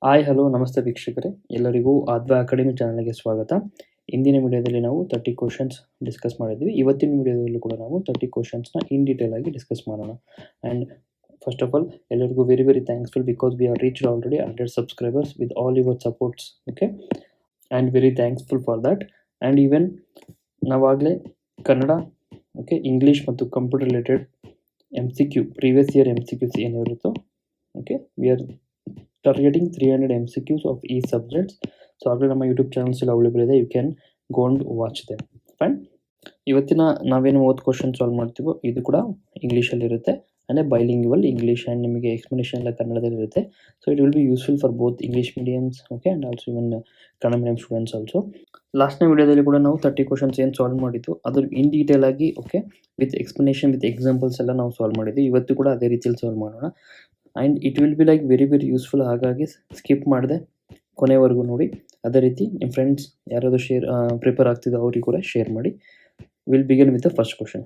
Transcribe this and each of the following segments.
Hi hello ನಮಸ್ತೆ ವೀಕ್ಷಕರೇ, ಎಲ್ಲರಿಗೂ ಆದ್ವಾ ಅಕಾಡೆಮಿ ಚಾನಲ್ಗೆ ಸ್ವಾಗತ. ಇಂದಿನ ವಿಡಿಯೋದಲ್ಲಿ ನಾವು 30 ಕ್ವಶನ್ಸ್ ಡಿಸ್ಕಸ್ ಮಾಡಿದ್ವಿ. ಇವತ್ತಿನ ವಿಡಿಯೋದಲ್ಲಿ ಕೂಡ ನಾವು 30 ಕ್ವಶನ್ಸ್ನ ಇನ್ ಡೀಟೇಲ್ ಆಗಿ ಡಿಸ್ಕಸ್ ಮಾಡೋಣ. ಆ್ಯಂಡ್ ಫಸ್ಟ್ ಆಫ್ ಆಲ್ ಎಲ್ಲರಿಗೂ very thanksful because we are reached already 100 subscribers with all your supports. Okay, and very thanksful for that. And even ನಾವಾಗಲೇ ಕನ್ನಡ, ಓಕೆ, ಇಂಗ್ಲೀಷ್ ಮತ್ತು computer related MCQ previous year MCQs ಏನಿರುತ್ತೋ, okay, we are targeting 300 MCQs of each subjects. So ಆಗಲೇ ನಮ್ಮ YouTube channels ಎಲ್ಲ available ಇದೆ. You can go and watch them. Fine. ಇವತ್ತಿನ ನಾವೇನು 30 question solve ಮಾಡ್ತೀವೋ ಇದು ಕೂಡ ಇಂಗ್ಲೀಷಲ್ಲಿ ಇರುತ್ತೆ. ಅಂದರೆ ಬೈಲಿಂಗ್ವಲ್ ಇಂಗ್ಲೀಷ್ ಆ್ಯಂಡ್ ನಿಮಗೆ ಎಕ್ಸ್ಪ್ಲನೇಷನ್ ಎಲ್ಲ ಕನ್ನಡದಲ್ಲಿ ಇರುತ್ತೆ. So it will be useful for both English mediums, okay, and also even Kannada medium students also. ಲಾಸ್ಟ್ನ ವಿಡಿಯೋದಲ್ಲಿ ಕೂಡ ನಾವು 30 ಕ್ವಶನ್ಸ್ ಏನು ಸಾಲ್ವ್ ಮಾಡಿದ್ದು ಅದು ಇನ್ ಡೀಟೇಲ್ ಆಗಿ, okay, with explanation with examples ಎಲ್ಲ ನಾವು ಸಾಲ್ವ್ ಮಾಡಿದ್ವಿ. ಇವತ್ತು ಕೂಡ ಅದೇ ರೀತಿಯಲ್ಲಿ ಸಾಲ್ವ್ ಮಾಡೋಣ. And it will be like very useful. ಹಾಗಾಗಿ ಸ್ಕಿಪ್ ಮಾಡಿದೆ, ಕೊನೆವರೆಗೂ ನೋಡಿ. ಅದೇ ರೀತಿ ನಿಮ್ಮ ಫ್ರೆಂಡ್ಸ್ ಯಾರಾದರೂ ಪ್ರಿಪೇರ್ ಆಗ್ತಿದ್ದು ಅವ್ರಿಗೆ ಕೂಡ ಶೇರ್ ಮಾಡಿ. Will begin with the first question.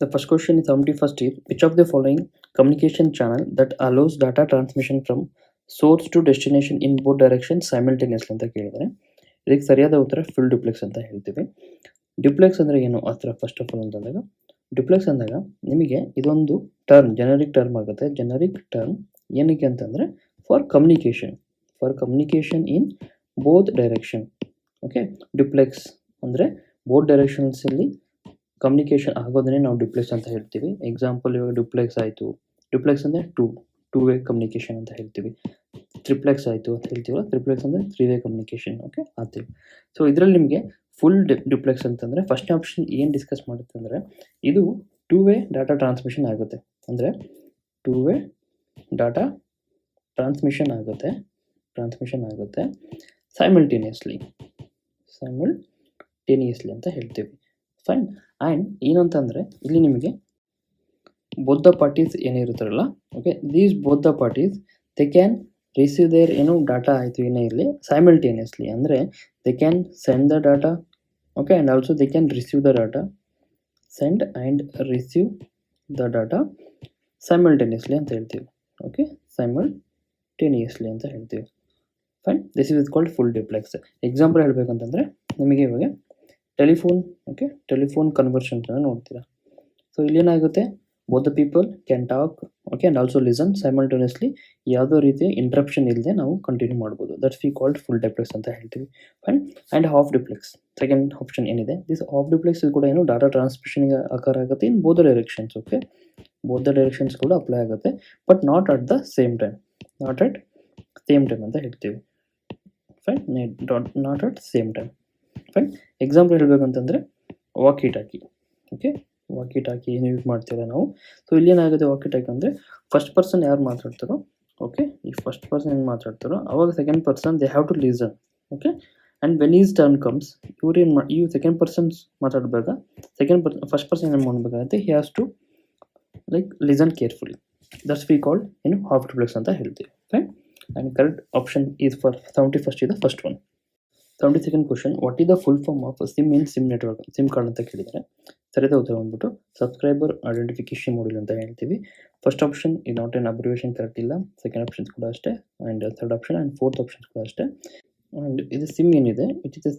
The first question is 71st is which of the following communication channel that allows data transmission from source to destination in both directions simultaneously ಅಂತ ಕೇಳಿದರೆ ಇದಕ್ಕೆ ಸರಿಯಾದ ಉತ್ತರ full duplex ಅಂತ ಹೇಳ್ತೀವಿ. Duplex ಅಂದರೆ ಏನು ಆ ಥರ ಫಸ್ಟ್ ಆಫ್ ಆಲ್ ಅಂತಂದಾಗ, ಡ್ಯುಪ್ಲೆಕ್ಸ್ ಅಂದಾಗ ನಿಮಗೆ ಇದೊಂದು ಟರ್ಮ್, ಜನರಿಕ್ ಟರ್ಮ್ ಆಗುತ್ತೆ. ಜನರಿಕ್ ಟರ್ಮ್ ಏನಕ್ಕೆ ಅಂತಂದರೆ for communication in both direction. Okay, duplex ಅಂದರೆ ಬೋತ್ ಡೈರೆಕ್ಷನ್ಸಲ್ಲಿ ಕಮ್ಯುನಿಕೇಷನ್ ಆಗೋದನ್ನೇ ನಾವು ಡ್ಯುಪ್ಲೆಕ್ಸ್ ಅಂತ ಹೇಳ್ತೀವಿ. ಎಕ್ಸಾಂಪಲ್ ಇವಾಗ ಡ್ಯುಪ್ಲೆಕ್ಸ್ ಆಯಿತು, ಡ್ಯುಪ್ಲೆಕ್ಸ್ ಅಂದರೆ ಟೂ ವೇ ಕಮ್ಯುನಿಕೇಷನ್ ಅಂತ ಹೇಳ್ತೀವಿ. ಟ್ರಿಪ್ಲೆಕ್ಸ್ ಆಯಿತು ಅಂತ ಹೇಳ್ತೀವಲ್ಲ, ಟ್ರಿಪ್ಲೆಕ್ಸ್ ಅಂದರೆ 3 ವೇ ಕಮ್ಯುನಿಕೇಷನ್. ಓಕೆ, ಆಗ್ತೀವಿ. ಸೊ ಇದರಲ್ಲಿ ನಿಮಗೆ ಫುಲ್ ಡ್ಯುಪ್ಲೆಕ್ಸ್ ಅಂತಂದರೆ ಫಸ್ಟ್ ಆಪ್ಷನ್ ಏನು ಡಿಸ್ಕಸ್ ಮಾಡುತ್ತೆ ಅಂದರೆ ಇದು 2 ವೇ ಡಾಟಾ ಟ್ರಾನ್ಸ್ಮಿಷನ್ ಆಗುತ್ತೆ. ಅಂದರೆ 2 ವೇ ಡಾಟಾ ಟ್ರಾನ್ಸ್ಮಿಷನ್ ಆಗುತ್ತೆ ಸೈಮಲ್ಟೇನಿಯಸ್ಲಿ ಅಂತ ಹೇಳ್ತೀವಿ. ಫೈನ್. ಆ್ಯಂಡ್ ಏನಂತಂದರೆ ಇಲ್ಲಿ ನಿಮಗೆ ಬೋತ್ ದ ಪಾರ್ಟೀಸ್ ಏನಿರುತ್ತಾರಲ್ಲ, okay, these both the parties they can receive their data ಆಯಿತು ಏನೇ ಇರಲಿ ಸೈಮಲ್ಟೇನಿಯಸ್ಲಿ. ಅಂದರೆ they can send the data, okay, and also they can receive the data, send and receive the data simultaneously ಅಂತ ಹೇಳ್ತೀವಿ. Okay, simultaneously ಅಂತ ಹೇಳ್ತೀವಿ. Fine. This is called full duplex. Example ಹೇಳಬೇಕಂತಂದರೆ ನಿಮಗೆ ಇವಾಗ ಟೆಲಿಫೋನ್ ಕನ್ವರ್ಷನ್ಸನ್ನು ನೋಡ್ತೀರಾ. ಸೊ ಇಲ್ಲೇನಾಗುತ್ತೆ, both the people can talk, okay, and also listen simultaneously. ಯಾವುದೋ ರೀತಿಯ ಇಂಟ್ರಪ್ಷನ್ ಇಲ್ಲದೆ ನಾವು ಕಂಟಿನ್ಯೂ ಮಾಡ್ಬೋದು. That's we called full duplex ಅಂತ ಹೇಳ್ತೀವಿ. Fine. And half duplex second option ಏನಿದೆ, ದಿಸ್ ಹಾಫ್ ಡ್ಯುಪ್ಲೆಕ್ಸ್ ಕೂಡ ಡಾಟಾ ಟ್ರಾನ್ಸ್ಮಿಷನ್ಗೆ ಆಕಾರ ಆಗುತ್ತೆ in both the directions. Okay, both the directions ಕೂಡ ಅಪ್ಲೈ ಆಗುತ್ತೆ, but not at same time ಅಂತ ಹೇಳ್ತೀವಿ. Fine. Not at same time. Fine. Example ಹೇಳಬೇಕಂತಂದರೆ walkie talkie. Okay, walkie ಟಾಕಿ ಏನು ಯೂಸ್ ಮಾಡ್ತೀರಾ ನಾವು. ಸೊ ಇಲ್ಲೇನಾಗುತ್ತೆ, ವಾಕಿ ಟಾಕಿ ಅಂದರೆ ಫಸ್ಟ್ ಪರ್ಸನ್ ಯಾರು ಮಾತಾಡ್ತಾರೋ, ಓಕೆ, ಈ ಫಸ್ಟ್ ಪರ್ಸನ್ ಏನು ಮಾತಾಡ್ತಾರೋ ಅವಾಗ second person they have to listen. Okay, and when is turn comes ಇವು ಸೆಕೆಂಡ್ ಪರ್ಸನ್ಸ್ ಮಾತಾಡಬೇಕಾ ಫಸ್ಟ್ ಪರ್ಸನ್ ಏನು ಮಾಡಬೇಕಾಗುತ್ತೆ, he has to listen carefully. That's we called half duplex ಅಂತ ಹೇಳ್ತೀವಿ. Fine. And correct option is for 71st is the first one. 72nd question, what is the full form of SIM in SIM network, SIM card ಅಂತ ಕೇಳಿದರೆ ಸರಿಯಾದ ಉತ್ತರ ಬಂದ್ಬಿಟ್ಟು subscriber identification module ಅಂತ ಹೇಳ್ತೀವಿ. First option ಇದು ನಾಟ್ ಎನ್ ಅಬ್ರಿವೇಷನ್ ಕರೆಕ್ಟ್ ಇಲ್ಲ, second options ಕೂಡ ಅಷ್ಟೇ, and third option and fourth options ಕೂಡ ಅಷ್ಟೇ. ಆ್ಯಂಡ್ ಇದು ಸಿಮ್ ಏನಿದೆ,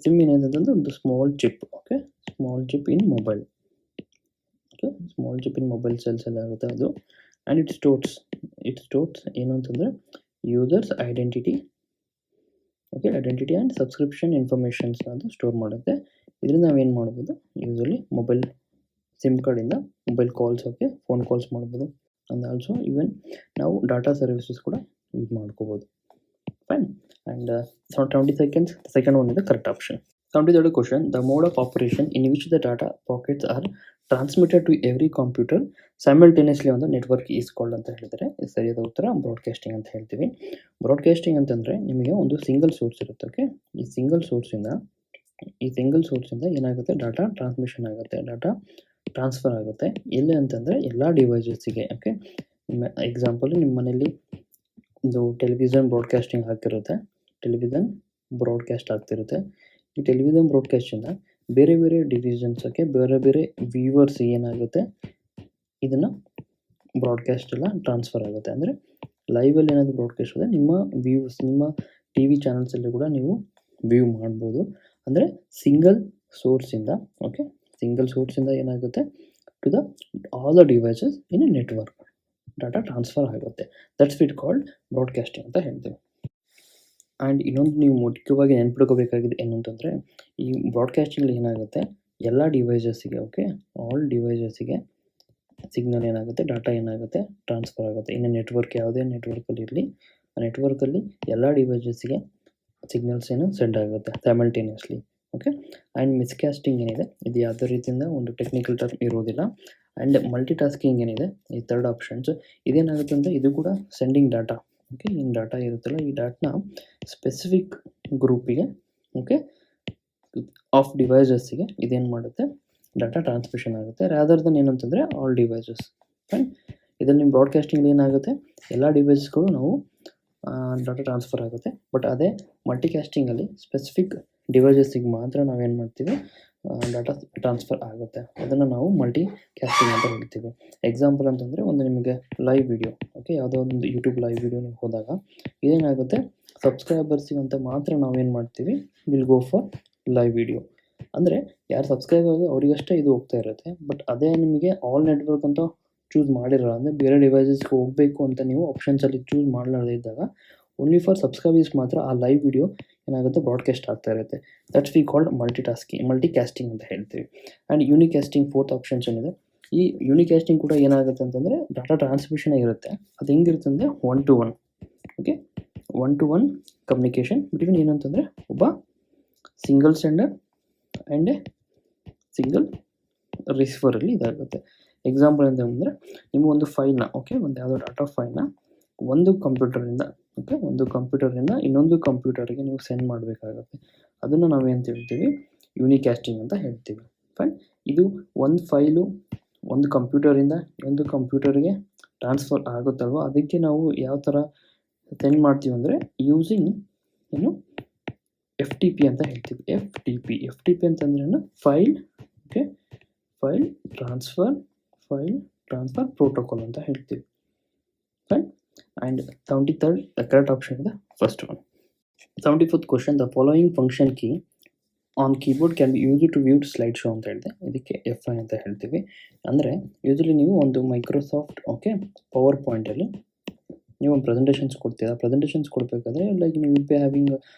ಸಿಮ್ ಏನಿದೆ ಅಂತಂದರೆ ಒಂದು small chip. Okay, small chip in mobile. Okay, small chip in mobile cells ಎಲ್ಲ ಆಗುತ್ತೆ ಅದು. ಆ್ಯಂಡ್ ಇಟ್ ಸ್ಟೋರ್ಸ್ ಏನು ಅಂತಂದರೆ users identity, okay, identity and subscription informations ಅದು ಸ್ಟೋರ್ ಮಾಡುತ್ತೆ. ಇದರಿಂದ ನಾವೇನು ಮಾಡ್ಬೋದು, ಯೂಸಲಿ ಮೊಬೈಲ್ ಸಿಮ್ ಕಾರ್ಡಿಂದ mobile calls, okay, phone calls ಮಾಡ್ಬೋದು. ಆ್ಯಂಡ್ ಆಲ್ಸೋ ಈವನ್ ನಾವು ಡಾಟಾ ಸರ್ವಿಸಸ್ ಕೂಡ ಯೂಸ್ ಮಾಡ್ಕೋಬೋದು. Fine. And 20 seconds second one ಇದೆ correct option. 73rd question, the mode of operation in which the data packets are transmitted to every computer simultaneously on the network is called ಅಂತ ಹೇಳಿದರೆ ಸರಿಯಾದ ಉತ್ತರ broadcasting ಅಂತ ಹೇಳ್ತೀವಿ. Broadcasting ಅಂತಂದರೆ ನಿಮಗೆ ಒಂದು ಸಿಂಗಲ್ ಸೋರ್ಸ್ ಇರುತ್ತೆ. ಓಕೆ, ಈ ಸಿಂಗಲ್ ಸೋರ್ಸಿಂದ ಏನಾಗುತ್ತೆ, ಡಾಟಾ ಟ್ರಾನ್ಸ್ಮಿಷನ್ ಆಗುತ್ತೆ, ಡಾಟಾ ಟ್ರಾನ್ಸ್ಫರ್ ಆಗುತ್ತೆ. ಎಲ್ಲಿ ಅಂತಂದರೆ ಎಲ್ಲ ಡಿವೈಸಸ್ಸಿಗೆ. ಓಕೆ, ಎಕ್ಸಾಂಪಲ್ ನಿಮ್ಮ ಮನೇಲಿ ಇದು ಟೆಲಿವಿಷನ್ ಬ್ರಾಡ್ಕಾಸ್ಟ್ ಆಗ್ತಿರುತ್ತೆ. ಈ ಟೆಲಿವಿಷನ್ ಬ್ರಾಡ್ಕಾಸ್ಟಿಂದ ಬೇರೆ ಡಿವಿಷನ್ಸ್, ಓಕೆ, ಬೇರೆ ವ್ಯೂವರ್ಸ್ ಏನಾಗುತ್ತೆ, ಇದನ್ನು ಬ್ರಾಡ್ಕಾಸ್ಟ್ ಎಲ್ಲ ಟ್ರಾನ್ಸ್ಫರ್ ಆಗುತ್ತೆ. ಅಂದರೆ ಲೈವಲ್ಲಿ ಏನಾದರೂ ಬ್ರಾಡ್ಕಾಸ್ಟ್ ಆದರೆ ನಿಮ್ಮ ವ್ಯೂಸ್ ನಿಮ್ಮ ಟಿ ವಿ ಚಾನಲ್ಸಲ್ಲಿ ಕೂಡ ನೀವು ವ್ಯೂ ಮಾಡ್ಬೋದು. ಅಂದರೆ ಸಿಂಗಲ್ ಸೋರ್ಸಿಂದ ಓಕೆ ಸಿಂಗಲ್ ಸೋರ್ಸಿಂದ ಏನಾಗುತ್ತೆ to the all the devices in a network data transfer ಆಗುತ್ತೆ. ದಟ್ಸ್ ಇಟ್ ಕಾಲ್ಡ್ ಬ್ರಾಡ್ಕಾಸ್ಟಿಂಗ್ ಅಂತ ಹೇಳ್ತೀವಿ. ಆ್ಯಂಡ್ ಇನ್ನೊಂದು ನೀವು ಮುಖ್ಯವಾಗಿ ನೆನ್ಪಿಟ್ಕೋಬೇಕಾಗಿದೆ ಏನು ಅಂತಂದರೆ, ಈ ಬ್ರಾಡ್ಕಾಸ್ಟಿಂಗಲ್ಲಿ ಏನಾಗುತ್ತೆ ಎಲ್ಲ ಡಿವೈಸಸ್ಸಿಗೆ ಓಕೆ ಆಲ್ ಡಿವೈಸಸ್ಸಿಗೆ ಸಿಗ್ನಲ್ ಏನಾಗುತ್ತೆ ಡಾಟಾ ಏನಾಗುತ್ತೆ ಟ್ರಾನ್ಸ್ಫರ್ ಆಗುತ್ತೆ. ಇನ್ನು ನೆಟ್ವರ್ಕ್ ಯಾವುದೇ ನೆಟ್ವರ್ಕಲ್ಲಿ ಇರಲಿ ಆ ನೆಟ್ವರ್ಕಲ್ಲಿ ಎಲ್ಲ ಡಿವೈಸಸ್ಸಿಗೆ ಸಿಗ್ನಲ್ಸ್ ಏನು ಸೆಂಡ್ ಆಗುತ್ತೆ ಸೈಮಲ್ಟೇನಿಯಸ್ಲಿ ಓಕೆ. ಆ್ಯಂಡ್ ಮಿಸ್ಕ್ಯಾಸ್ಟಿಂಗ್ ಏನಿದೆ ಇದು ಯಾವುದೇ ರೀತಿಯಿಂದ ಒಂದು ಟೆಕ್ನಿಕಲ್ ಟರ್ಮ್ ಇರೋದಿಲ್ಲ. ಆ್ಯಂಡ್ ಮಲ್ಟಿ ಟಾಸ್ಕಿಂಗ್ ಏನಿದೆ ಈ ಥರ್ಡ್ ಆಪ್ಷನ್ಸ್ ಇದೇನಾಗುತ್ತೆ ಅಂದರೆ ಇದು ಕೂಡ ಸೆಂಡಿಂಗ್ ಡಾಟಾ ಓಕೆ. ಏನು ಡಾಟಾ ಇರುತ್ತಲ್ಲ ಈ ಡಾಟ್ನ ಸ್ಪೆಸಿಫಿಕ್ ಗ್ರೂಪಿಗೆ ಓಕೆ ಆಫ್ ಡಿವೈಸಸ್ಸಿಗೆ ಇದೇನು ಮಾಡುತ್ತೆ ಡಾಟಾ ಟ್ರಾನ್ಸ್ಮಿಷನ್ ಆಗುತ್ತೆ ರಾದರ್ ದನ್ ಏನಂತಂದರೆ ಆಲ್ ಡಿವೈಸಸ್. ಫೈನ್. ಇದರಲ್ಲಿ ನಿಮ್ಮ ಬ್ರಾಡ್ಕಾಸ್ಟಿಂಗ್ ಏನಾಗುತ್ತೆ ಎಲ್ಲ ಡಿವೈಸಸ್ಗಳು ನಾವು ಡಾಟಾ ಟ್ರಾನ್ಸ್ಫರ್ ಆಗುತ್ತೆ. ಬಟ್ ಅದೇ ಮಲ್ಟಿಕಾಸ್ಟಿಂಗಲ್ಲಿ ಸ್ಪೆಸಿಫಿಕ್ ಡಿವೈಸಸ್ಸಿಗೆ ಮಾತ್ರ ನಾವೇನು ಮಾಡ್ತೀವಿ ಡಾಟಾ ಟ್ರಾನ್ಸ್ಫರ್ ಆಗುತ್ತೆ. ಅದನ್ನು ನಾವು ಮಲ್ಟಿ ಕ್ಯಾಸ್ಟಿಂಗ್ ಅಂತ ಹೇಳ್ತೀವಿ. ಎಕ್ಸಾಂಪಲ್ ಅಂತಂದರೆ ಒಂದು ನಿಮಗೆ ಲೈವ್ ವಿಡಿಯೋ ಓಕೆ ಯಾವುದೋ ಒಂದು ಯೂಟ್ಯೂಬ್ ಲೈವ್ ವಿಡಿಯೋ ನೀವು ಹೋದಾಗ ಏನಾಗುತ್ತೆ ಸಬ್ಸ್ಕ್ರೈಬರ್ಸಿಗೆ ಅಂತ ಮಾತ್ರ ನಾವೇನು ಮಾಡ್ತೀವಿ will go for live video. ಅಂದರೆ ಯಾರು ಸಬ್ಸ್ಕ್ರೈಬ್ ಆಗಿ ಅವರಿಗಷ್ಟೇ ಇದು ಹೋಗ್ತಾ ಇರುತ್ತೆ. ಬಟ್ ಅದೇ ನಿಮಗೆ ಆಲ್ ನೆಟ್ವರ್ಕ್ ಅಂತ ಚೂಸ್ ಮಾಡಿರಲ್ಲ ಅಂದರೆ ಬೇರೆ ಡಿವೈಸಸ್ಗೆ ಹೋಗಬೇಕು ಅಂತ ನೀವು ಆಪ್ಷನ್ಸಲ್ಲಿ ಚೂಸ್ ಮಾಡಲಾರದೇ ಇದ್ದಾಗ ಓನ್ಲಿ ಫಾರ್ ಸಬ್ಸ್ಕ್ರೈಬರ್ಸ್ ಮಾತ್ರ ಆ ಲೈವ್ ವಿಡಿಯೋ ಏನಾಗುತ್ತೆ ಬ್ರಾಡ್ಕಾಸ್ಟ್ ಆಗ್ತಾ ಇರುತ್ತೆ. ದಟ್ಸ್ ವಿ ಕಾಲ್ಡ್ ಮಲ್ಟಿಕಾಸ್ಟಿಂಗ್ ಅಂತ ಹೇಳ್ತೀವಿ. ಆ್ಯಂಡ್ ಯೂನಿಕಾಸ್ಟಿಂಗ್ ಫೋರ್ತ್ ಆಪ್ಷನ್ಸ್ ಏನಿದೆ ಈ ಯೂನಿಕಾಸ್ಟಿಂಗ್ ಕೂಡ ಏನಾಗುತ್ತೆ ಅಂತಂದರೆ ಡಾಟಾ ಟ್ರಾನ್ಸ್ಮಿಷನ್ ಇರುತ್ತೆ. ಅದು ಹೆಂಗಿರುತ್ತೆ ಅಂದರೆ 1-to-1 okay 1-to-1 communication between ಏನಂತಂದರೆ ಒಬ್ಬ single sender and a single ರಿಸೀವರಲ್ಲಿ ಇದಾಗುತ್ತೆ. ಎಕ್ಸಾಂಪಲ್ ಅಂತಂದರೆ ನೀವು ಒಂದು ಫೈಲ್ನ ಓಕೆ ಒಂದು ಯಾವುದೋ ಡಾಟಾ ಫೈಲ್ನ ಒಂದು ಕಂಪ್ಯೂಟರಿಂದ ಓಕೆ ಒಂದು ಕಂಪ್ಯೂಟರಿಂದ ಇನ್ನೊಂದು ಕಂಪ್ಯೂಟರ್ಗೆ ನೀವು ಸೆಂಡ್ ಮಾಡಬೇಕಾಗುತ್ತೆ. ಅದನ್ನು ನಾವೇನು ಹೇಳ್ತೀವಿ ಯೂನಿಕಾಸ್ಟಿಂಗ್ ಅಂತ ಹೇಳ್ತೀವಿ. ಫೈನ್. ಇದು ಒಂದು ಫೈಲು ಒಂದು ಕಂಪ್ಯೂಟರಿಂದ ಇನ್ನೊಂದು ಕಂಪ್ಯೂಟರ್ಗೆ ಟ್ರಾನ್ಸ್ಫರ್ ಆಗುತ್ತಲ್ವ ಅದಕ್ಕೆ ನಾವು ಯಾವ ಥರ ಸೆಂಡ್ ಮಾಡ್ತೀವಿ ಅಂದರೆ ಯೂಸಿಂಗ್ ಏನು FTP ಅಂತ ಹೇಳ್ತೀವಿ. FTP ಅಂತಂದ್ರೆ file okay file transfer protocol ಅಂತ ಹೇಳ್ತೀವಿ. Fine. And 73rd correct option ಇದೆ first one. 74th question the following function key on keyboard can be use to view slide show ಅಂತ ಹೇಳಿದೆ. ಇದಕ್ಕೆ F5 ಅಂತ ಹೇಳ್ತೀವಿ. ಅಂದರೆ ಯೂಶಲಿ ನೀವು ಒಂದು ಮೈಕ್ರೋಸಾಫ್ಟ್ ಓಕೆ ಪವರ್ ಪಾಯಿಂಟಲ್ಲಿ ನೀವು ಒಂದು ಪ್ರೆಸೆಂಟೇಷನ್ಸ್ ಕೊಡ್ತೀರಾ. ಪ್ರೆಸೆಂಟೇಷನ್ಸ್ ಕೊಡಬೇಕಾದ್ರೆ ಲೈಕ್ ನೀವು will be having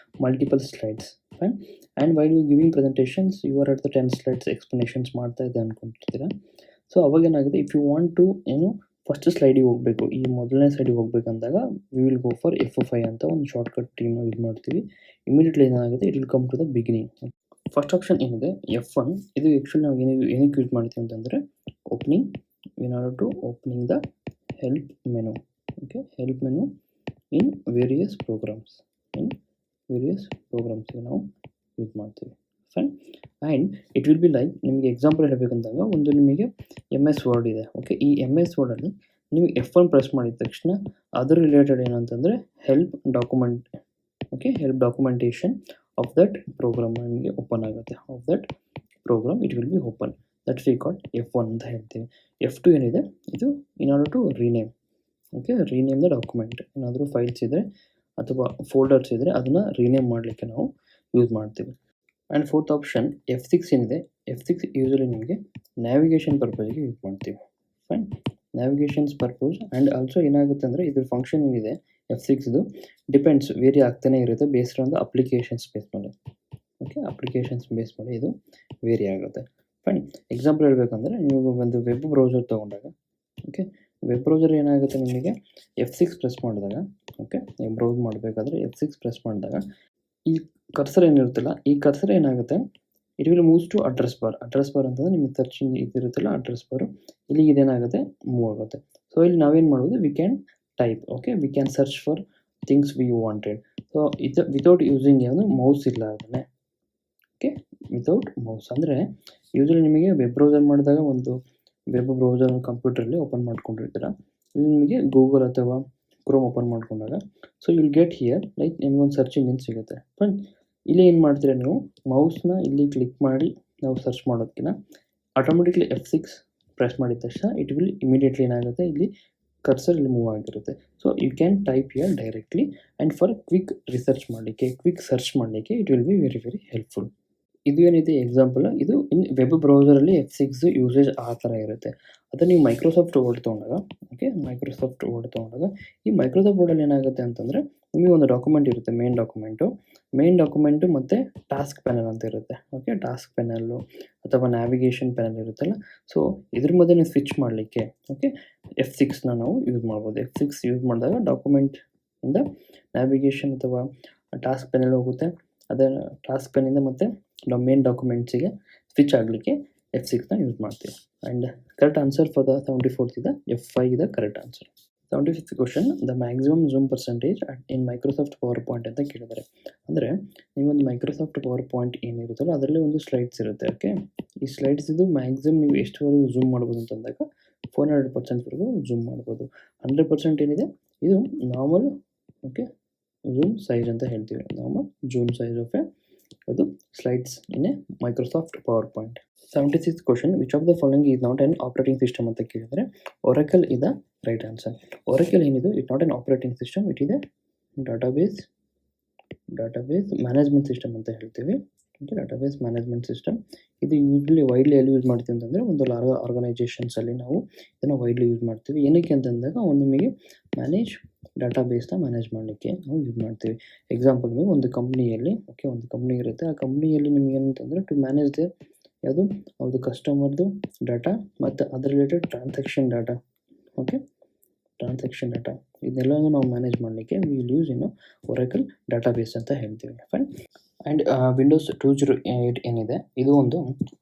multiple slides fine. And while you giving presentations you are at the 10 slides explanations ಮಾಡ್ತಾ ಇದೆ ಅಂದ್ಕೊಳ್ತೀರಾ. ಸೊ ಅವಾಗೇನಾಗುತ್ತೆ ಇಫ್ ಯು ವಾಂಟ್ ಟು ಏನು ಫಸ್ಟ್ ಸ್ಲೈಡಿಗೆ ಹೋಗಬೇಕು ಈ ಮೊದಲನೇ ಸ್ಲೈಡಿಗೆ ಹೋಗ್ಬೇಕಂದಾಗ we will go for F5 ಅಂತ ಒಂದು ಶಾರ್ಟ್ಕಟ್ ಟೀಮ್ನ ಯೂಸ್ ಮಾಡ್ತೀವಿ. ಇಮಿಡಿಯೇಟ್ಲಿ ಏನಾಗುತ್ತೆ it will come to the beginning. First option ಏನಿದೆ F1 ಇದು ಆ್ಯಕ್ಚುಲಿ ನಾವು ಏನಕ್ಕೆ ಯೂಸ್ ಮಾಡ್ತೀವಿ ಅಂತಂದರೆ opening in order to opening the help menu okay help menu in various programs ನಾವು ಯೂಸ್ ಮಾಡ್ತೀವಿ. Fine. And it will be like ನಿಮಗೆ example ಹೇಳಬೇಕಂದಾಗ ಒಂದು ನಿಮಗೆ MS ವರ್ಡ್ ಇದೆ ಓಕೆ ಈ MS ವರ್ಡಲ್ಲಿ ನೀವು F1 ಪ್ರೆಸ್ ಮಾಡಿದ ತಕ್ಷಣ ಅದರ ರಿಲೇಟೆಡ್ ಏನಂತಂದರೆ help documentation of that program ನಿಮಗೆ ಓಪನ್ ಆಗುತ್ತೆ. Of that program it will be open. That's we called F1 ಅಂತ ಹೇಳ್ತೀವಿ. F2 ಏನಿದೆ ಇದು in order to rename okay rename the document ಏನಾದರೂ ಫೈಲ್ಸ್ ಇದ್ದರೆ ಅಥವಾ ಫೋಲ್ಡರ್ಸ್ ಇದ್ದರೆ ಅದನ್ನು ರೀನೇಮ್ ಮಾಡಲಿಕ್ಕೆ ನಾವು ಯೂಸ್ ಮಾಡ್ತೀವಿ. ಆ್ಯಂಡ್ ಫೋರ್ತ್ ಆಪ್ಷನ್ F6 ಏನಿದೆ F6 ಯೂಸಲಿ ನಿಮಗೆ ನ್ಯಾವಿಗೇಷನ್ ಪರ್ಪಸ್ಗೆ ಯೂಸ್ ಮಾಡ್ತೀವಿ. ಫೈನ್. ನ್ಯಾವಿಗೇಷನ್ಸ್ ಪರ್ಪಸ್ ಆ್ಯಂಡ್ ಆಲ್ಸೋ ಏನಾಗುತ್ತೆ ಅಂದರೆ ಇದ್ರ ಫಂಕ್ಷನ್ ಏನಿದೆ F6ದು ಡಿಪೆಂಡ್ಸ್ ವೇರಿ ಆಗ್ತಾನೆ ಇರುತ್ತೆ based on the applications base ಮಾಡಿ ಓಕೆ ಅಪ್ಲಿಕೇಶನ್ಸ್ ಬೇಸ್ ಮಾಡಿ ಇದು ವೇರಿ ಆಗುತ್ತೆ. ಫೈನ್. ಎಕ್ಸಾಂಪಲ್ ಹೇಳಬೇಕಂದ್ರೆ ನೀವು ಒಂದು ವೆಬ್ ಬ್ರೌಸರ್ ತೊಗೊಂಡಾಗ ಓಕೆ ವೆಬ್ ಬ್ರೌಸರ್ ಏನಾಗುತ್ತೆ ನಿಮಗೆ F6 ಪ್ರೆಸ್ ಮಾಡಿದಾಗ ಓಕೆ ನೀವು ಬ್ರೌಸ್ ಮಾಡಬೇಕಾದ್ರೆ F6 ಪ್ರೆಸ್ ಮಾಡಿದಾಗ ಈ ಕರ್ಸರ್ ಏನಿರುತ್ತಲ್ಲ ಈ ಕರ್ಸರ್ ಏನಾಗುತ್ತೆ it will moves to address bar ಅಂತಂದರೆ ನಿಮಗೆ ಸರ್ಚಿಂಗ್ ಇದಿರುತ್ತಲ್ಲ ಅಡ್ರೆಸ್ ಬಾರು ಇಲ್ಲಿಗೆ ಇದೇನಾಗುತ್ತೆ ಮೂವ್ ಆಗುತ್ತೆ. ಸೊ ಇಲ್ಲಿ ನಾವೇನು ಮಾಡ್ಬೋದು we can type okay we can search for things we wanted. So ಇದು ವಿತೌಟ್ ಯೂಸಿಂಗ್ ಏನು ಮೌಸ್ ಇಲ್ಲ ಅದನ್ನೇ ಓಕೆ ವಿತೌಟ್ ಮೌಸ್. ಅಂದರೆ ಯೂಶಲಿ ನಿಮಗೆ ವೆಬ್ ಬ್ರೌಸರ್ ಮಾಡಿದಾಗ ಒಂದು ವೆಬ್ ಬ್ರೌಸರ್ ಕಂಪ್ಯೂಟ್ರಲ್ಲಿ ಓಪನ್ ಮಾಡ್ಕೊಂಡಿರ್ತೀರ ನಿಮಗೆ ಗೂಗಲ್ ಅಥವಾ ಕ್ರೋಮ್ ಓಪನ್ ಮಾಡ್ಕೊಂಡಾಗ so you will get here like ನಿಮಗೊಂದು ಸರ್ಚ್ ಇಂಜಿನ್ ಸಿಗುತ್ತೆ. ಬಟ್ ಇಲ್ಲಿ ಏನು ಮಾಡ್ತೀರಾ ನೀವು ಮೌಸ್ನ ಇಲ್ಲಿ ಕ್ಲಿಕ್ ಮಾಡಿ ನಾವು ಸರ್ಚ್ ಮಾಡೋದಕ್ಕಿಂತ ಆಟೋಮೆಟಿಕ್ಲಿ F6 ಪ್ರೆಸ್ ಮಾಡಿದ ತಕ್ಷಣ ಇಟ್ ವಿಲ್ ಇಮಿಡಿಯೇಟ್ಲಿ ಏನಾಗುತ್ತೆ, ಇಲ್ಲಿ ಕರ್ಸರ್ ಇಲ್ಲಿ ಮೂವ್ ಆಗಿರುತ್ತೆ. So you can type here directly and for quick research ಮಾಡಲಿಕ್ಕೆ, ಕ್ವಿಕ್ ಸರ್ಚ್ ಮಾಡಲಿಕ್ಕೆ it will be very very helpful. ಇದು ಏನಿದೆ ಎಕ್ಸಾಂಪಲ್, ಇದು ಇನ್ ವೆಬ್ ಬ್ರೌಸರಲ್ಲಿ F6 ಯೂಸೇಜ್ ಆ ಥರ ಇರುತ್ತೆ. ಅದೇ ನೀವು ಮೈಕ್ರೋಸಾಫ್ಟ್ ವರ್ಡ್ ತೊಗೊಂಡಾಗ, ಓಕೆ, ಮೈಕ್ರೋಸಾಫ್ಟ್ ವರ್ಡ್ ತೊಗೊಂಡಾಗ ಈ ಮೈಕ್ರೋಸಾಫ್ಟ್ ವರ್ಡಲ್ಲಿ ಏನಾಗುತ್ತೆ ಅಂತಂದರೆ, ನಿಮಗೆ ಒಂದು ಡಾಕ್ಯುಮೆಂಟ್ ಇರುತ್ತೆ, ಮೇನ್ ಡಾಕ್ಯುಮೆಂಟು ಮತ್ತು ಟಾಸ್ಕ್ ಪ್ಯಾನಲ್ ಅಂತ ಇರುತ್ತೆ. ಓಕೆ, ಟಾಸ್ಕ್ ಪ್ಯಾನಲ್ಲು ಅಥವಾ ನ್ಯಾವಿಗೇಷನ್ ಪ್ಯಾನಲ್ ಇರುತ್ತಲ್ಲ, ಸೊ ಇದ್ರ ಮಧ್ಯೆ ನೀವು ಸ್ವಿಚ್ ಮಾಡಲಿಕ್ಕೆ ಓಕೆ F6ನ ನಾವು ಯೂಸ್ ಮಾಡ್ಬೋದು. F6 ಯೂಸ್ ಮಾಡಿದಾಗ ಡಾಕ್ಯುಮೆಂಟಿಂದ ನ್ಯಾವಿಗೇಷನ್ ಅಥವಾ ಟಾಸ್ಕ್ ಪ್ಯಾನಲ್ ಹೋಗುತ್ತೆ. ಅದರ ಟಾಸ್ಕ್ ಪ್ಯಾನಿಂದ ಮತ್ತು ಮೇನ್ ಡಾಕ್ಯುಮೆಂಟ್ಸಿಗೆ ಸ್ವಿಚ್ ಆಗಲಿಕ್ಕೆ F6ನ ಯೂಸ್ ಮಾಡ್ತೀವಿ. And correct answer for the 74th ಇದೆ F5 ಇದೆ correct answer. 75th question, the maximum zoom percentage in Microsoft power point ಅಂತ ಕೇಳಿದ್ದಾರೆ. ಅಂದರೆ ನೀವೊಂದು ಮೈಕ್ರೋಸಾಫ್ಟ್ ಪವರ್ ಪಾಯಿಂಟ್ ಏನಿರುತ್ತಲ್ಲ ಅದರಲ್ಲಿ ಒಂದು ಸ್ಲೈಡ್ಸ್ ಇರುತ್ತೆ. ಓಕೆ, ಈ ಸ್ಲೈಡ್ಸ್ ಇದು ಮ್ಯಾಕ್ಸಿಮಮ್ ನೀವು ಎಷ್ಟುವರೆಗೂ ಝೂಮ್ ಮಾಡ್ಬೋದು ಅಂತಂದಾಗ 400%ವರೆಗೂ ಝೂಮ್ ಮಾಡ್ಬೋದು. 100% ಏನಿದೆ ಇದು ನಾರ್ಮಲ್ ಓಕೆ ಝೂಮ್ ಸೈಜ್ ಅಂತ ಹೇಳ್ತೀವಿ. ನಾರ್ಮಲ್ ಝೂಮ್ ಸೈಜ್ ಆಫ್ ಅದು slides in a Microsoft power point. 76th question, which of the following is not an operating system ಅಂತ ಕೇಳಿದರೆ Oracle is the right answer. Oracle ಏನಿದೆ it not an operating system, it ಇದೆ database management system ಅಂತ ಹೇಳ್ತೀವಿ. Okay, database management system ಇದು widely ಎಲ್ಲಿ use ಮಾಡ್ತೀವಿ ಅಂತಂದರೆ ಒಂದು ಆರ್ಗನೈಜೇಷನ್ಸಲ್ಲಿ ನಾವು ಇದನ್ನು ವೈಡ್ಲಿ ಯೂಸ್ ಮಾಡ್ತೀವಿ. ಏನಕ್ಕೆ ಅಂತಂದಾಗ ಒಂದು ನಿಮಗೆ ಡಾಟಾಬೇಸ್ನ ಮ್ಯಾನೇಜ್ ಮಾಡಲಿಕ್ಕೆ ನಾವು ಯೂಸ್ ಮಾಡ್ತೀವಿ. ಎಕ್ಸಾಂಪಲ್ ನಿಮಗೆ ಒಂದು ಕಂಪ್ನಿಯಲ್ಲಿ ಓಕೆ ಒಂದು ಕಂಪ್ನಿ ಇರುತ್ತೆ, ಆ ಕಂಪ್ನಿಯಲ್ಲಿ ನಿಮಗೆ ಏನಂತಂದರೆ ಟು ಮ್ಯಾನೇಜ್ ದ ಯಾವುದು ಅವ್ರದ್ದು ಕಸ್ಟಮರ್ದು ಡಾಟಾ ಮತ್ತು ಅದರ ರಿಲೇಟೆಡ್ ಟ್ರಾನ್ಸಾಕ್ಷನ್ ಡಾಟಾ ಇದನ್ನೆಲ್ಲನೂ ನಾವು ಮ್ಯಾನೇಜ್ ಮಾಡಲಿಕ್ಕೆ we will use Oracle database ಅಂತ ಹೇಳ್ತೀವಿ. ಫೈನ್. ಆ್ಯಂಡ್ ವಿಂಡೋಸ್ 2008 ಏನಿದೆ ಇದು ಒಂದು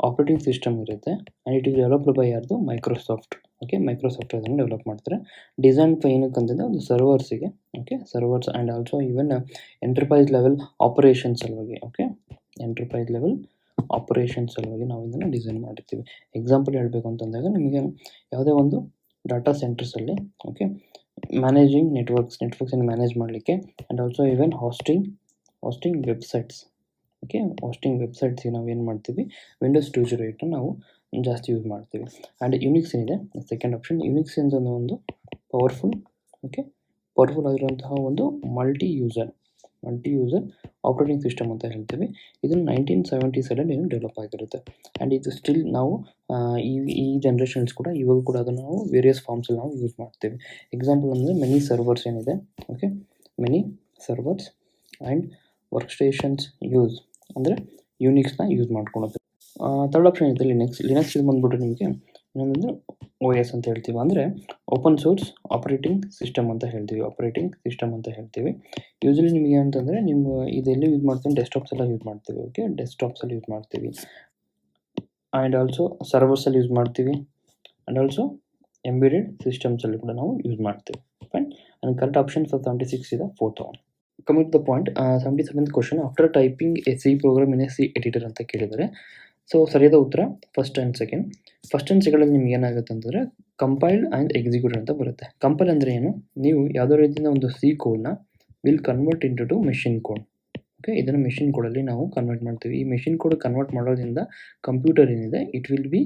ಆಪರೇಟಿಂಗ್ ಸಿಸ್ಟಮ್ ಇರುತ್ತೆ and it is developed by ಯಾರ್ದು ಮೈಕ್ರೋಸಾಫ್ಟ್. ಓಕೆ, ಮೈಕ್ರೋಸಾಫ್ಟ್ ಅದನ್ನು ಡೆವಲಪ್ ಮಾಡ್ತಾರೆ. ಡಿಸೈನ್ ಏನಕ್ಕೆ ಅಂತಂದರೆ ಒಂದು ಸರ್ವರ್ಸಿಗೆ okay servers and also even enterprise level operations ಸಲುವಾಗಿ ಓಕೆ ಎಂಟರ್ಪ್ರೈಸ್ ಲೆವೆಲ್ ಆಪರೇಷನ್ಸ್ ಸಲುವಾಗಿ ನಾವು ಇದನ್ನು ಡಿಸೈನ್ ಮಾಡಿರ್ತೀವಿ. ಎಕ್ಸಾಂಪಲ್ ಹೇಳಬೇಕು ಅಂತಂದಾಗ ನಿಮಗೆ ಯಾವುದೇ ಒಂದು ಡಾಟಾ ಸೆಂಟರ್ಸಲ್ಲಿ ಓಕೆ ಮ್ಯಾನೇಜಿಂಗ್ ನೆಟ್ವರ್ಕ್ಸನ್ನು ಮ್ಯಾನೇಜ್ ಮಾಡಲಿಕ್ಕೆ and also even hosting websites okay hosting ವೆಬ್ಸೈಟ್ಸ್ಗೆ ನಾವು ಏನು ಮಾಡ್ತೀವಿ ವಿಂಡೋಸ್ 2008 ನಾವು ಜಾಸ್ತಿ ಯೂಸ್ ಮಾಡ್ತೀವಿ. ಆ್ಯಂಡ್ ಯುನಿಕ್ಸ್ ಏನಿದೆ ಸೆಕೆಂಡ್ ಆಪ್ಷನ್, ಯುನಿಕ್ಸ್ ಅಂತ ಒಂದು ಪವರ್ಫುಲ್ ಆಗಿರುವಂತಹ ಒಂದು ಮಲ್ಟಿ ಯೂಸರ್ ಆಪರೇಟಿಂಗ್ ಸಿಸ್ಟಮ್ ಅಂತ ಹೇಳ್ತೀವಿ. ಇದನ್ನು 1977 ಡೆವಲಪ್ ಆಗಿರುತ್ತೆ ಆ್ಯಂಡ್ ಇದು ಸ್ಟಿಲ್ ನಾವು ಈ ಜನ್ರೇಷನ್ಸ್ ಕೂಡ ಇವಾಗ ಕೂಡ ಅದನ್ನು ನಾವು ವೇರಿಯಸ್ ಫಾರ್ಮ್ಸಲ್ಲಿ ನಾವು ಯೂಸ್ ಮಾಡ್ತೀವಿ. ಎಕ್ಸಾಂಪಲ್ ಅಂದರೆ ಮೆನಿ ಸರ್ವರ್ಸ್ ಏನಿದೆ okay many servers and work stations use ಅಂದರೆ ಯೂನಿಕ್ಸ್ನ ಯೂಸ್ ಮಾಡ್ಕೊಳುತ್ತೆ. ಥರ್ಡ್ ಆಪ್ಷನ್ ಇದೆ ಲಿನಕ್ಸ್ ಇದು ಬಂದುಬಿಟ್ಟು ನಿಮಗೆ ಏನಂದರೆ OS ಅಂತ ಹೇಳ್ತೀವಿ, ಅಂದರೆ ಓಪನ್ ಸೋರ್ಸ್ ಆಪರೇಟಿಂಗ್ ಸಿಸ್ಟಮ್ ಅಂತ ಹೇಳ್ತೀವಿ. ಯೂಶಲಿ ನಿಮಗೆ ಅಂತಂದರೆ ನಿಮ್ಮ ಇದೆಲ್ಲ ಯೂಸ್ ಮಾಡ್ತೀವಿ ಡೆಸ್ಕ್ಟಾಪ್ಸೆಲ್ಲ ಯೂಸ್ ಮಾಡ್ತೀವಿ. ಓಕೆ, ಡೆಸ್ಕ್ಟಾಪ್ಸಲ್ಲಿ ಯೂಸ್ ಮಾಡ್ತೀವಿ ಆ್ಯಂಡ್ ಆಲ್ಸೋ ಸರ್ವರ್ಸಲ್ಲಿ ಯೂಸ್ ಮಾಡ್ತೀವಿ ಆ್ಯಂಡ್ ಆಲ್ಸೋ ಎಂಬೆಡೆಡ್ ಸಿಸ್ಟಮ್ಸಲ್ಲಿ ಕೂಡ ನಾವು ಯೂಸ್ ಮಾಡ್ತೀವಿ. Fine. And correct option for 76 ಇದೆ 4th one. Coming to the point, 77th question, after typing a C program in a C editor ಅಂತ ಕೇಳಿದರೆ ಸೊ ಸರಿಯಾದ ಉತ್ತರ ಫಸ್ಟ್ ಆ್ಯಂಡ್ ಸೆಕೆಂಡಲ್ಲಿ ನಿಮ್ಗೆ ಏನಾಗುತ್ತೆ ಅಂತಂದರೆ ಕಂಪೈಲ್ಡ್ ಆ್ಯಂಡ್ ಎಕ್ಸಿಕ್ಯೂಟೆಡ್ ಅಂತ ಬರುತ್ತೆ. ಕಂಪೈಲ್ ಅಂದರೆ ಏನು, ನೀವು ಯಾವುದೋ ರೀತಿಯಿಂದ ಒಂದು ಸಿ ಕೋಡ್ನ will convert to machine code. Okay, ಇದನ್ನು ಮೆಷಿನ್ ಕೋಡಲ್ಲಿ ನಾವು ಕನ್ವರ್ಟ್ ಮಾಡ್ತೀವಿ. ಈ ಮೆಷಿನ್ ಕೋಡ್ ಕನ್ವರ್ಟ್ ಮಾಡೋದ್ರಿಂದ ಕಂಪ್ಯೂಟರ್ ಏನಿದೆ it will be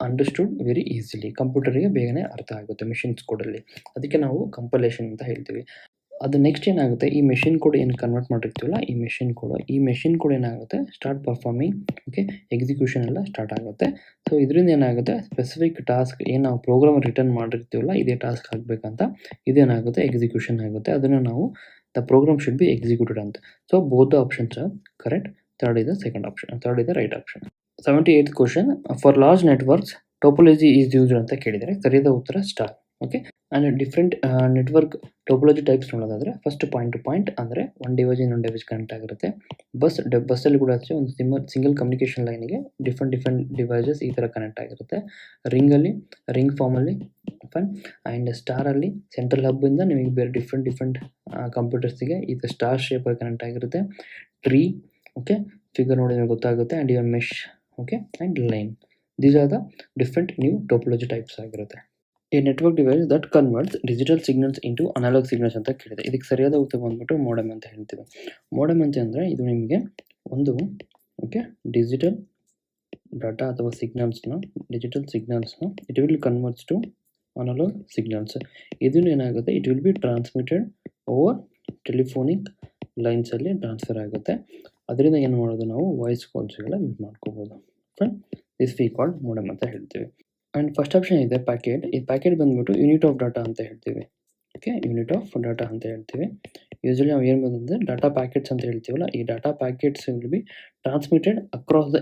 understood very easily, ಕಂಪ್ಯೂಟರಿಗೆ ಬೇಗನೆ ಅರ್ಥ ಆಗುತ್ತೆ ಮೆಷಿನ್ಸ್ ಕೋಡಲ್ಲಿ. ಅದಕ್ಕೆ ನಾವು ಕಂಪೈಲೇಷನ್ ಅಂತ ಹೇಳ್ತೀವಿ. ಅದು ನೆಕ್ಸ್ಟ್ ಏನಾಗುತ್ತೆ, ಈ ಮೆಷಿನ್ ಕೋಡ್ ಏನು ಕನ್ವರ್ಟ್ ಮಾಡಿರ್ತೀವಲ್ಲ ಈ ಮೆಷಿನ್ ಕೋಡ್ ಏನಾಗುತ್ತೆ ಸ್ಟಾರ್ಟ್ ಪರ್ಫಾರ್ಮಿಂಗ್ ಓಕೆ ಎಕ್ಸಿಕ್ಯೂಷನ್ ಎಲ್ಲ ಸ್ಟಾರ್ಟ್ ಆಗುತ್ತೆ. ಸೊ ಇದರಿಂದ ಏನಾಗುತ್ತೆ ಸ್ಪೆಸಿಫಿಕ್ ಟಾಸ್ಕ್ ಏನು ನಾವು ಪ್ರೋಗ್ರಾಮ್ ರಿಟರ್ನ್ ಮಾಡಿರ್ತೀವಲ್ಲ ಇದೇ ಟಾಸ್ಕ್ ಆಗಬೇಕಂತ ಇದೇನಾಗುತ್ತೆ ಎಕ್ಸಿಕ್ಯೂಷನ್ ಆಗುತ್ತೆ. ಅದನ್ನು ನಾವು the program should be executed ಅಂತ. So both the options are correct. Third ಇದೆ right option. 78th question, for large networks topology is used ಅಂತ ಕೇಳಿದರೆ ಸರಿಯಾದ ಉತ್ತರ star. Okay, and different network topology types ನೋಡೋದಾದರೆ ಫಸ್ಟ್ ಪಾಯಿಂಟ್ ಟು ಪಾಯಿಂಟ್ ಅಂದರೆ one device ಇನ್ನೊಂದು device connect ಆಗಿರುತ್ತೆ. ಬಸ್ಸಲ್ಲಿ ಕೂಡ ಅಷ್ಟೇ ಒಂದು ಸಿಂಗಲ್ ಕಮ್ಯುನಿಕೇಷನ್ ಲೈನಿಗೆ ಡಿಫ್ರೆಂಟ್ ಡಿವೈಸಸ್ ಈ ಥರ ಕನೆಕ್ಟ್ ಆಗಿರುತ್ತೆ. ರಿಂಗ್ ಫಾರ್ಮಲ್ಲಿ ಫೈನ್. ಆ್ಯಂಡ್ ಸ್ಟಾರಲ್ಲಿ ಸೆಂಟ್ರಲ್ ಹಬ್ಬಿಂದ ನಿಮಗೆ ಬೇರೆ ಡಿಫ್ರೆಂಟ್ ಕಂಪ್ಯೂಟರ್ಸಿಗೆ ಈ ಥರ ಸ್ಟಾರ್ ಶೇಪಲ್ಲಿ ಕನೆಕ್ಟ್ ಆಗಿರುತ್ತೆ. ಟ್ರೀ ಓಕೆ ಫಿಗರ್ ನೋಡಿ ನಿಮಗೆ ಗೊತ್ತಾಗುತ್ತೆ. And your mesh okay and line, these are the different new topology types ಆಗಿರುತ್ತೆ. A network device that converts digital signals into analog signals ಅಂತ ಕೇಳಿದೆ. ಇದಕ್ಕೆ ಸರಿಯಾದ ಉತ್ತರ ಬಂದ್ಬಿಟ್ಟು ಮೋಡೆಮ್ ಅಂತ ಹೇಳ್ತೀವಿ. ಮೋಡೆಮ್ ಅಂತ ಅಂದರೆ ಇದು ನಿಮಗೆ ಒಂದು ಓಕೆ ಡಾಟಾ ಅಥವಾ ಸಿಗ್ನಲ್ಸ್ನ ಡಿಜಿಟಲ್ ಸಿಗ್ನಲ್ಸ್ನ it will converts to analog signals. ಇದನ್ನು ಏನಾಗುತ್ತೆ, it will be transmitted over telephonic ಲೈನ್ಸಲ್ಲಿ ಟ್ರಾನ್ಸ್ಫರ್ ಆಗುತ್ತೆ. ಅದರಿಂದ ಏನು ಮಾಡೋದು, ನಾವು ವಾಯ್ಸ್ ಕಾಲ್ಸ್ಗೆಲ್ಲ ಯೂಸ್ ಮಾಡ್ಕೋಬೋದು. Fine, this we called modem ಅಂತ ಹೇಳ್ತೀವಿ. ಆ್ಯಂಡ್ ಫಸ್ಟ್ ಆಪ್ಷನ್ ಇದೆ ಪ್ಯಾಕೆಟ್. ಈ ಪ್ಯಾಕೆಟ್ ಬಂದ್ಬಿಟ್ಟು ಯೂನಿಟ್ ಆಫ್ ಡಾಟಾ ಅಂತ ಹೇಳ್ತೀವಿ. ಓಕೆ, ಯೂನಿಟ್ ಆಫ್ ಡಾಟಾ ಅಂತ ಹೇಳ್ತೀವಿ. ಯೂಶಲಿ ನಾವು ಏನು ಬಂದರೆ ಡಾಟಾ ಪ್ಯಾಕೆಟ್ಸ್ ಅಂತ ಹೇಳ್ತೀವಲ್ಲ, ಈ data packets will be transmitted across the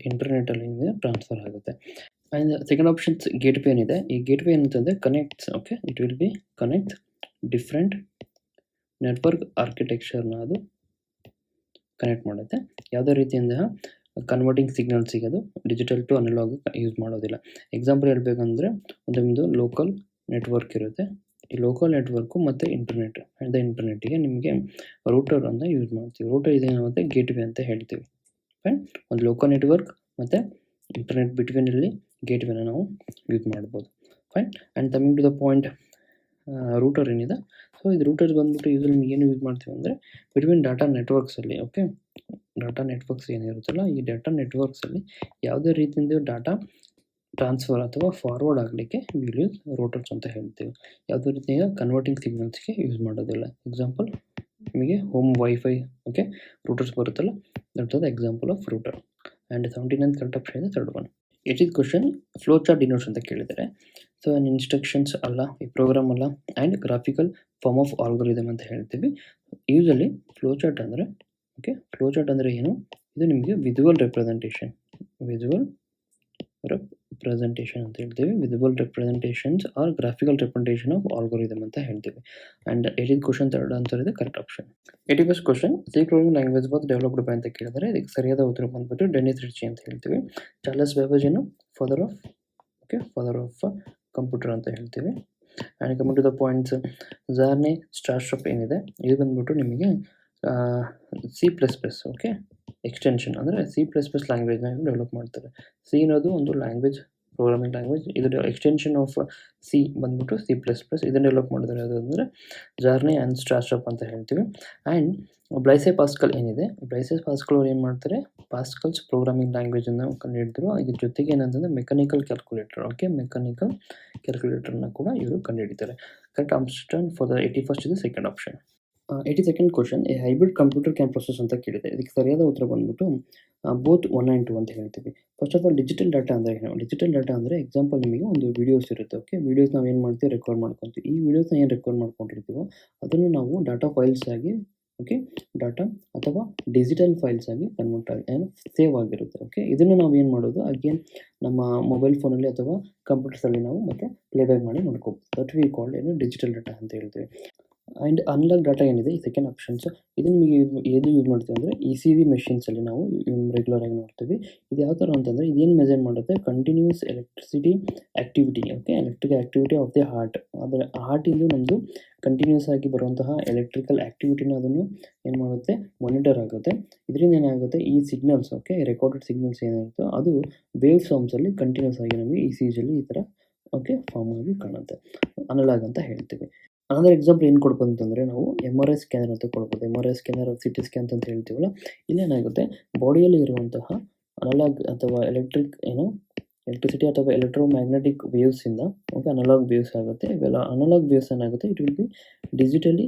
ಇಂಟರ್ನೆಟಲ್ಲಿ ಏನಿದೆ ಟ್ರಾನ್ಸ್ಫರ್ ಆಗುತ್ತೆ. And second options gateway ಏನಿದೆ, ಈ ಗೇಟ್ ವೇ ಏನಂತಂದರೆ connects. Okay, it will be connect different network ಆರ್ಕಿಟೆಕ್ಚರ್ನ ಅದು ಕನೆಕ್ಟ್ ಮಾಡುತ್ತೆ. ಯಾವುದೇ ರೀತಿಯಿಂದ ಕನ್ವರ್ಟಿಂಗ್ ಸಿಗ್ನಲ್ ಸಿಗೋದು ಡಿಜಿಟಲ್ ಟು ಅನಲಾಗ್ ಯೂಸ್ ಮಾಡೋದಿಲ್ಲ. ಎಕ್ಸಾಂಪಲ್ ಹೇಳಬೇಕಂದ್ರೆ ಒಂದೊಂದು ಲೋಕಲ್ ನೆಟ್ವರ್ಕ್ ಇರುತ್ತೆ. ಈ ಲೋಕಲ್ ನೆಟ್ವರ್ಕು ಮತ್ತು ಇಂಟರ್ನೆಟ್ಗೆ ನಿಮಗೆ ರೂಟರ್ ಅಂತ ಯೂಸ್ ಮಾಡ್ತೀವಿ. ರೂಟರ್ ಇದೇನಾಗುತ್ತೆ, ಗೇಟ್ ವೇ ಅಂತ ಹೇಳ್ತೀವಿ. ಫೈನ್, ಒಂದು ಲೋಕಲ್ ನೆಟ್ವರ್ಕ್ ಮತ್ತು ಇಂಟರ್ನೆಟ್ ಬಿಟ್ವೀನಲ್ಲಿ ಗೇಟ್ ವೇನ ನಾವು ಯೂಸ್ ಮಾಡ್ಬೋದು. Fine, and coming to the point, router ಏನಿದೆ, ಸೊ ಇದು ರೂಟರ್ಸ್ ಬಂದ್ಬಿಟ್ಟು ಯೂಸಲಿ ಏನು ಯೂಸ್ ಮಾಡ್ತೀವಿ ಅಂದರೆ ಬಿಟ್ವೀನ್ ಡಾಟಾ ನೆಟ್ವರ್ಕ್ಸಲ್ಲಿ. ಓಕೆ, ಡಾಟಾ ನೆಟ್ವರ್ಕ್ಸ್ ಏನಿರುತ್ತಲ್ಲ, ಈ ಡಾಟಾ ನೆಟ್ವರ್ಕ್ಸಲ್ಲಿ ಯಾವುದೇ ರೀತಿಯಿಂದ ಡಾಟಾ ಟ್ರಾನ್ಸ್ಫರ್ ಅಥವಾ ಫಾರ್ವರ್ಡ್ ಆಗಲಿಕ್ಕೆ ವಿಲ್ ಯೂಸ್ ರೂಟರ್ಸ್ ಅಂತ ಹೇಳ್ತೀವಿ. ಯಾವುದೇ ರೀತಿಯ ಕನ್ವರ್ಟಿಂಗ್ ಸಿಗ್ನಲ್ಸ್ಗೆ ಯೂಸ್ ಮಾಡೋದಿಲ್ಲ. ಎಕ್ಸಾಂಪಲ್ ನಿಮಗೆ ಹೋಮ್ ವೈಫೈ ಓಕೆ ರೂಟರ್ಸ್ ಬರುತ್ತಲ್ಲ, that the example of router. And 79th correct option ಇದೆ third one. 80th question, flow chart denotes ಅಂತ ಕೇಳಿದ್ದಾರೆ. ಸೊ ಇನ್ಸ್ಟ್ರಕ್ಷನ್ಸ್ ಅಲ್ಲ, ಈ ಪ್ರೋಗ್ರಾಮ್ ಅಲ್ಲ, and graphical form of algorithm ಅಂತ ಹೇಳ್ತೀವಿ. ಯೂಸಲಿ ಫ್ಲೋ ಚಾರ್ಟ್ ಅಂದರೆ ಫ್ಲೋ ಚಾರ್ಟ್ ಅಂದರೆ ಏನು, ಇದು ನಿಮಗೆ ವಿಜುವಲ್ ರೆಪ್ರೆಸೆಂಟೇಷನ್ ಅಂತ ಹೇಳ್ತೀವಿ. Visible representations or graphical representation of algorithm ಅಂತ ಹೇಳ್ತೀವಿ. And 80th question third answer ಇದೆ correct option. 81st question, C programming language was developed by ಅಂತ ಕೇಳಿದರೆ ಇದಕ್ಕೆ ಸರಿಯಾದ ಉತ್ತರ ಬಂದ್ಬಿಟ್ಟು ಡೆನಿಸ್ ರಿಚಿ ಅಂತ ಹೇಳ್ತೀವಿ. ಚಾರ್ಲಸ್ ಬೇಬೇಜ್ ಏನು ಫಾದರ್ ಆಫ್ ಕಂಪ್ಯೂಟರ್ ಅಂತ ಹೇಳ್ತೀವಿ. And coming to the points, Bjarne Stroustrup ಏನಿದೆ, ಇದು ಬಂದ್ಬಿಟ್ಟು ನಿಮಗೆ C++. ಓಕೆ, ಎಕ್ಸ್ಟೆನ್ಷನ್ ಅಂದರೆ C++ ಲ್ಯಾಂಗ್ವೇಜ್ನ ಡೆವಲಪ್ ಮಾಡ್ತಾರೆ. ಸಿ ಅನ್ನೋದು ಒಂದು ಲ್ಯಾಂಗ್ವೇಜ್, ಪ್ರೋಗ್ರಾಮಿಂಗ್ ಲ್ಯಾಂಗ್ವೇಜ್. ಇದರ ಎಕ್ಸ್ಟೆನ್ಷನ್ ಆಫ್ ಸಿ ಬಂದ್ಬಿಟ್ಟು C++. ಇದನ್ನು ಡೆವಲಪ್ ಮಾಡಿದ್ದಾರೆ ಅದು ಅಂದರೆ ಜಾರ್ನೆ ಆ್ಯಂಡ್ ಸ್ಟಾರ್ಟ್ಅಪ್ ಅಂತ ಹೇಳ್ತೀವಿ. ಆ್ಯಂಡ್ ಬ್ಲೈಸೆ ಪಾಸ್ಕಲ್ ಏನಿದೆ, ಬ್ಲೈಸೆ ಪಾಸ್ಕಲ್ ಅವ್ರು ಏನು ಮಾಡ್ತಾರೆ, ಪಾಸ್ಕಲ್ಸ್ ಪ್ರೋಗ್ರಾಮಿಂಗ್ ಲ್ಯಾಂಗ್ವೇಜನ್ನು ಕಂಡುಹಿಡಿದ್ರು. ಇದ್ರ ಜೊತೆಗೆ ಏನಂತಂದರೆ ಮೆಕ್ಯಾನಿಕಲ್ ಕ್ಯಾಲ್ಕುಲೇಟರ್, ಮೆಕ್ಯಾನಿಕಲ್ ಕ್ಯಾಲ್ಕುಲೇಟರ್ನ ಕೂಡ ಇವರು ಕಂಡುಹಿಡಿತಾರೆ. Correct option for the 81st ಇದೆ second option. 82nd question, a hybrid computer can process ಅಂತ ಕೇಳಿದೆ. ಇದಕ್ಕೆ ಸರಿಯಾದ ಉತ್ತರ ಬಂದ್ಬಿಟ್ಟು ಬೋತ್ 1 and 2 ಅಂತ ಹೇಳ್ತೀವಿ. First of all digital data ಅಂದರೆ ಏನು, ಡಿಜಿಟಲ್ ಡಾಟಾ ಅಂದರೆ ಎಕ್ಸಾಂಪಲ್ ನಿಮಗೆ ಒಂದು ವೀಡಿಯೋಸ್ ಇರುತ್ತೆ. ವೀಡಿಯೋಸ್ ನಾವು ಏನು ಮಾಡ್ತೀವಿ, ರೆಕಾರ್ಡ್ ಮಾಡ್ಕೊತೀವಿ. ಈ ವೀಡಿಯೋಸ್ನ ಏನು ರೆಕಾರ್ಡ್ ಮಾಡ್ಕೊಂಡಿರ್ತೀವೋ ಅದನ್ನು ನಾವು ಡಾಟಾ ಫೈಲ್ಸ್ ಆಗಿ ಡಾಟಾ ಅಥವಾ ಡಿಜಿಟಲ್ ಫೈಲ್ಸ್ ಆಗಿ ಕನ್ವರ್ಟ್ ಆಗಿ ಸೇವ್ ಆಗಿರುತ್ತೆ. ಇದನ್ನು ನಾವು ಏನು ಮಾಡೋದು, ಅಗೇನ್ ನಮ್ಮ ಮೊಬೈಲ್ ಫೋನಲ್ಲಿ ಅಥವಾ ಕಂಪ್ಯೂಟರ್ಸಲ್ಲಿ ನಾವು ಮತ್ತೆ ಪ್ಲೇಬ್ಯಾಕ್ ಮಾಡಿ ನೋಡ್ಕೋಬೋದು. ದಟ್ ವಿ ಕಾಲ್ಡ್ ಏನು ಡಿಜಿಟಲ್ ಡಾಟಾ ಅಂತ ಹೇಳ್ತೀವಿ. ಆ್ಯಂಡ್ ಅನಲಾಗ್ ಡಾಟಾ ಏನಿದೆ, ಈ ಸೆಕೆಂಡ್ ಆಪ್ಷನ್ಸ್, ಇದು ನಿಮಗೆ ಯೂಸ್ ಮಾಡ್ತೀವಿ ಅಂದರೆ ECV ಮೆಷಿನ್ಸಲ್ಲಿ ನಾವು ರೆಗ್ಯುಲರ್ ಆಗಿ ನೋಡ್ತೀವಿ. ಇದು ಯಾವ ಥರ ಅಂತಂದರೆ ಇದೇನು ಮೆಜರ್ ಮಾಡುತ್ತೆ, continuous electricity activity. Electric activity of the heart. ಅದರ ಹಾರ್ಟಿಂದು ನಮ್ಮದು ಕಂಟಿನ್ಯೂಸ್ ಆಗಿ ಬರುವಂತಹ ಎಲೆಕ್ಟ್ರಿಕಲ್ ಆ್ಯಕ್ಟಿವಿಟಿನ ಅದನ್ನು ಏನು ಮಾಡುತ್ತೆ, ಮಾನಿಟರ್ ಆಗುತ್ತೆ. ಇದರಿಂದ ಏನಾಗುತ್ತೆ, ಈ ಸಿಗ್ನಲ್ಸ್ ರೆಕಾರ್ಡೆಡ್ ಸಿಗ್ನಲ್ಸ್ ಏನಿರುತ್ತೋ ಅದು ವೇವ್ ಫಾರ್ಮ್ಸಲ್ಲಿ ಕಂಟಿನ್ಯೂಸ್ ಆಗಿ ನಮಗೆ ECGಯಲ್ಲಿ ಈ ಥರ ಫಾರ್ಮ್ ಆಗಿ ಕಾಣುತ್ತೆ. ಅನಲಾಗ್ ಅಂತ ಹೇಳ್ತೀವಿ. ಅನದರ್ ಎಕ್ಸಾಂಪಲ್ ಏನು ಕೊಡ್ಬೋದು ಅಂತಂದರೆ ನಾವು MRI ಸ್ಕ್ಯಾನರ್ ಅಂತ ಕೊಡ್ಬೋದು. MRI ಸ್ಕ್ಯಾನರ್, CT ಸ್ಕ್ಯಾನ್ ಅಂತ ಹೇಳ್ತೀವಲ್ಲ, ಇಲ್ಲೇನಾಗುತ್ತೆ ಬಾಡಿಯಲ್ಲಿ ಇರುವಂತಹ ಅನಲಾಗ್ ಅಥವಾ ಎಲೆಕ್ಟ್ರಿಸಿಟಿ ಅಥವಾ ಎಲೆಕ್ಟ್ರೋಮ್ಯಾಗ್ನೆಟಿಕ್ ವೇವ್ಸಿಂದ ಅನಲಾಗ್ ವೇವ್ಸ್ ಆಗುತ್ತೆ. ಇವೆಲ್ಲ ಅನಲಾಗ್ ವೇವ್ಸ್ ಏನಾಗುತ್ತೆ, it will B digitally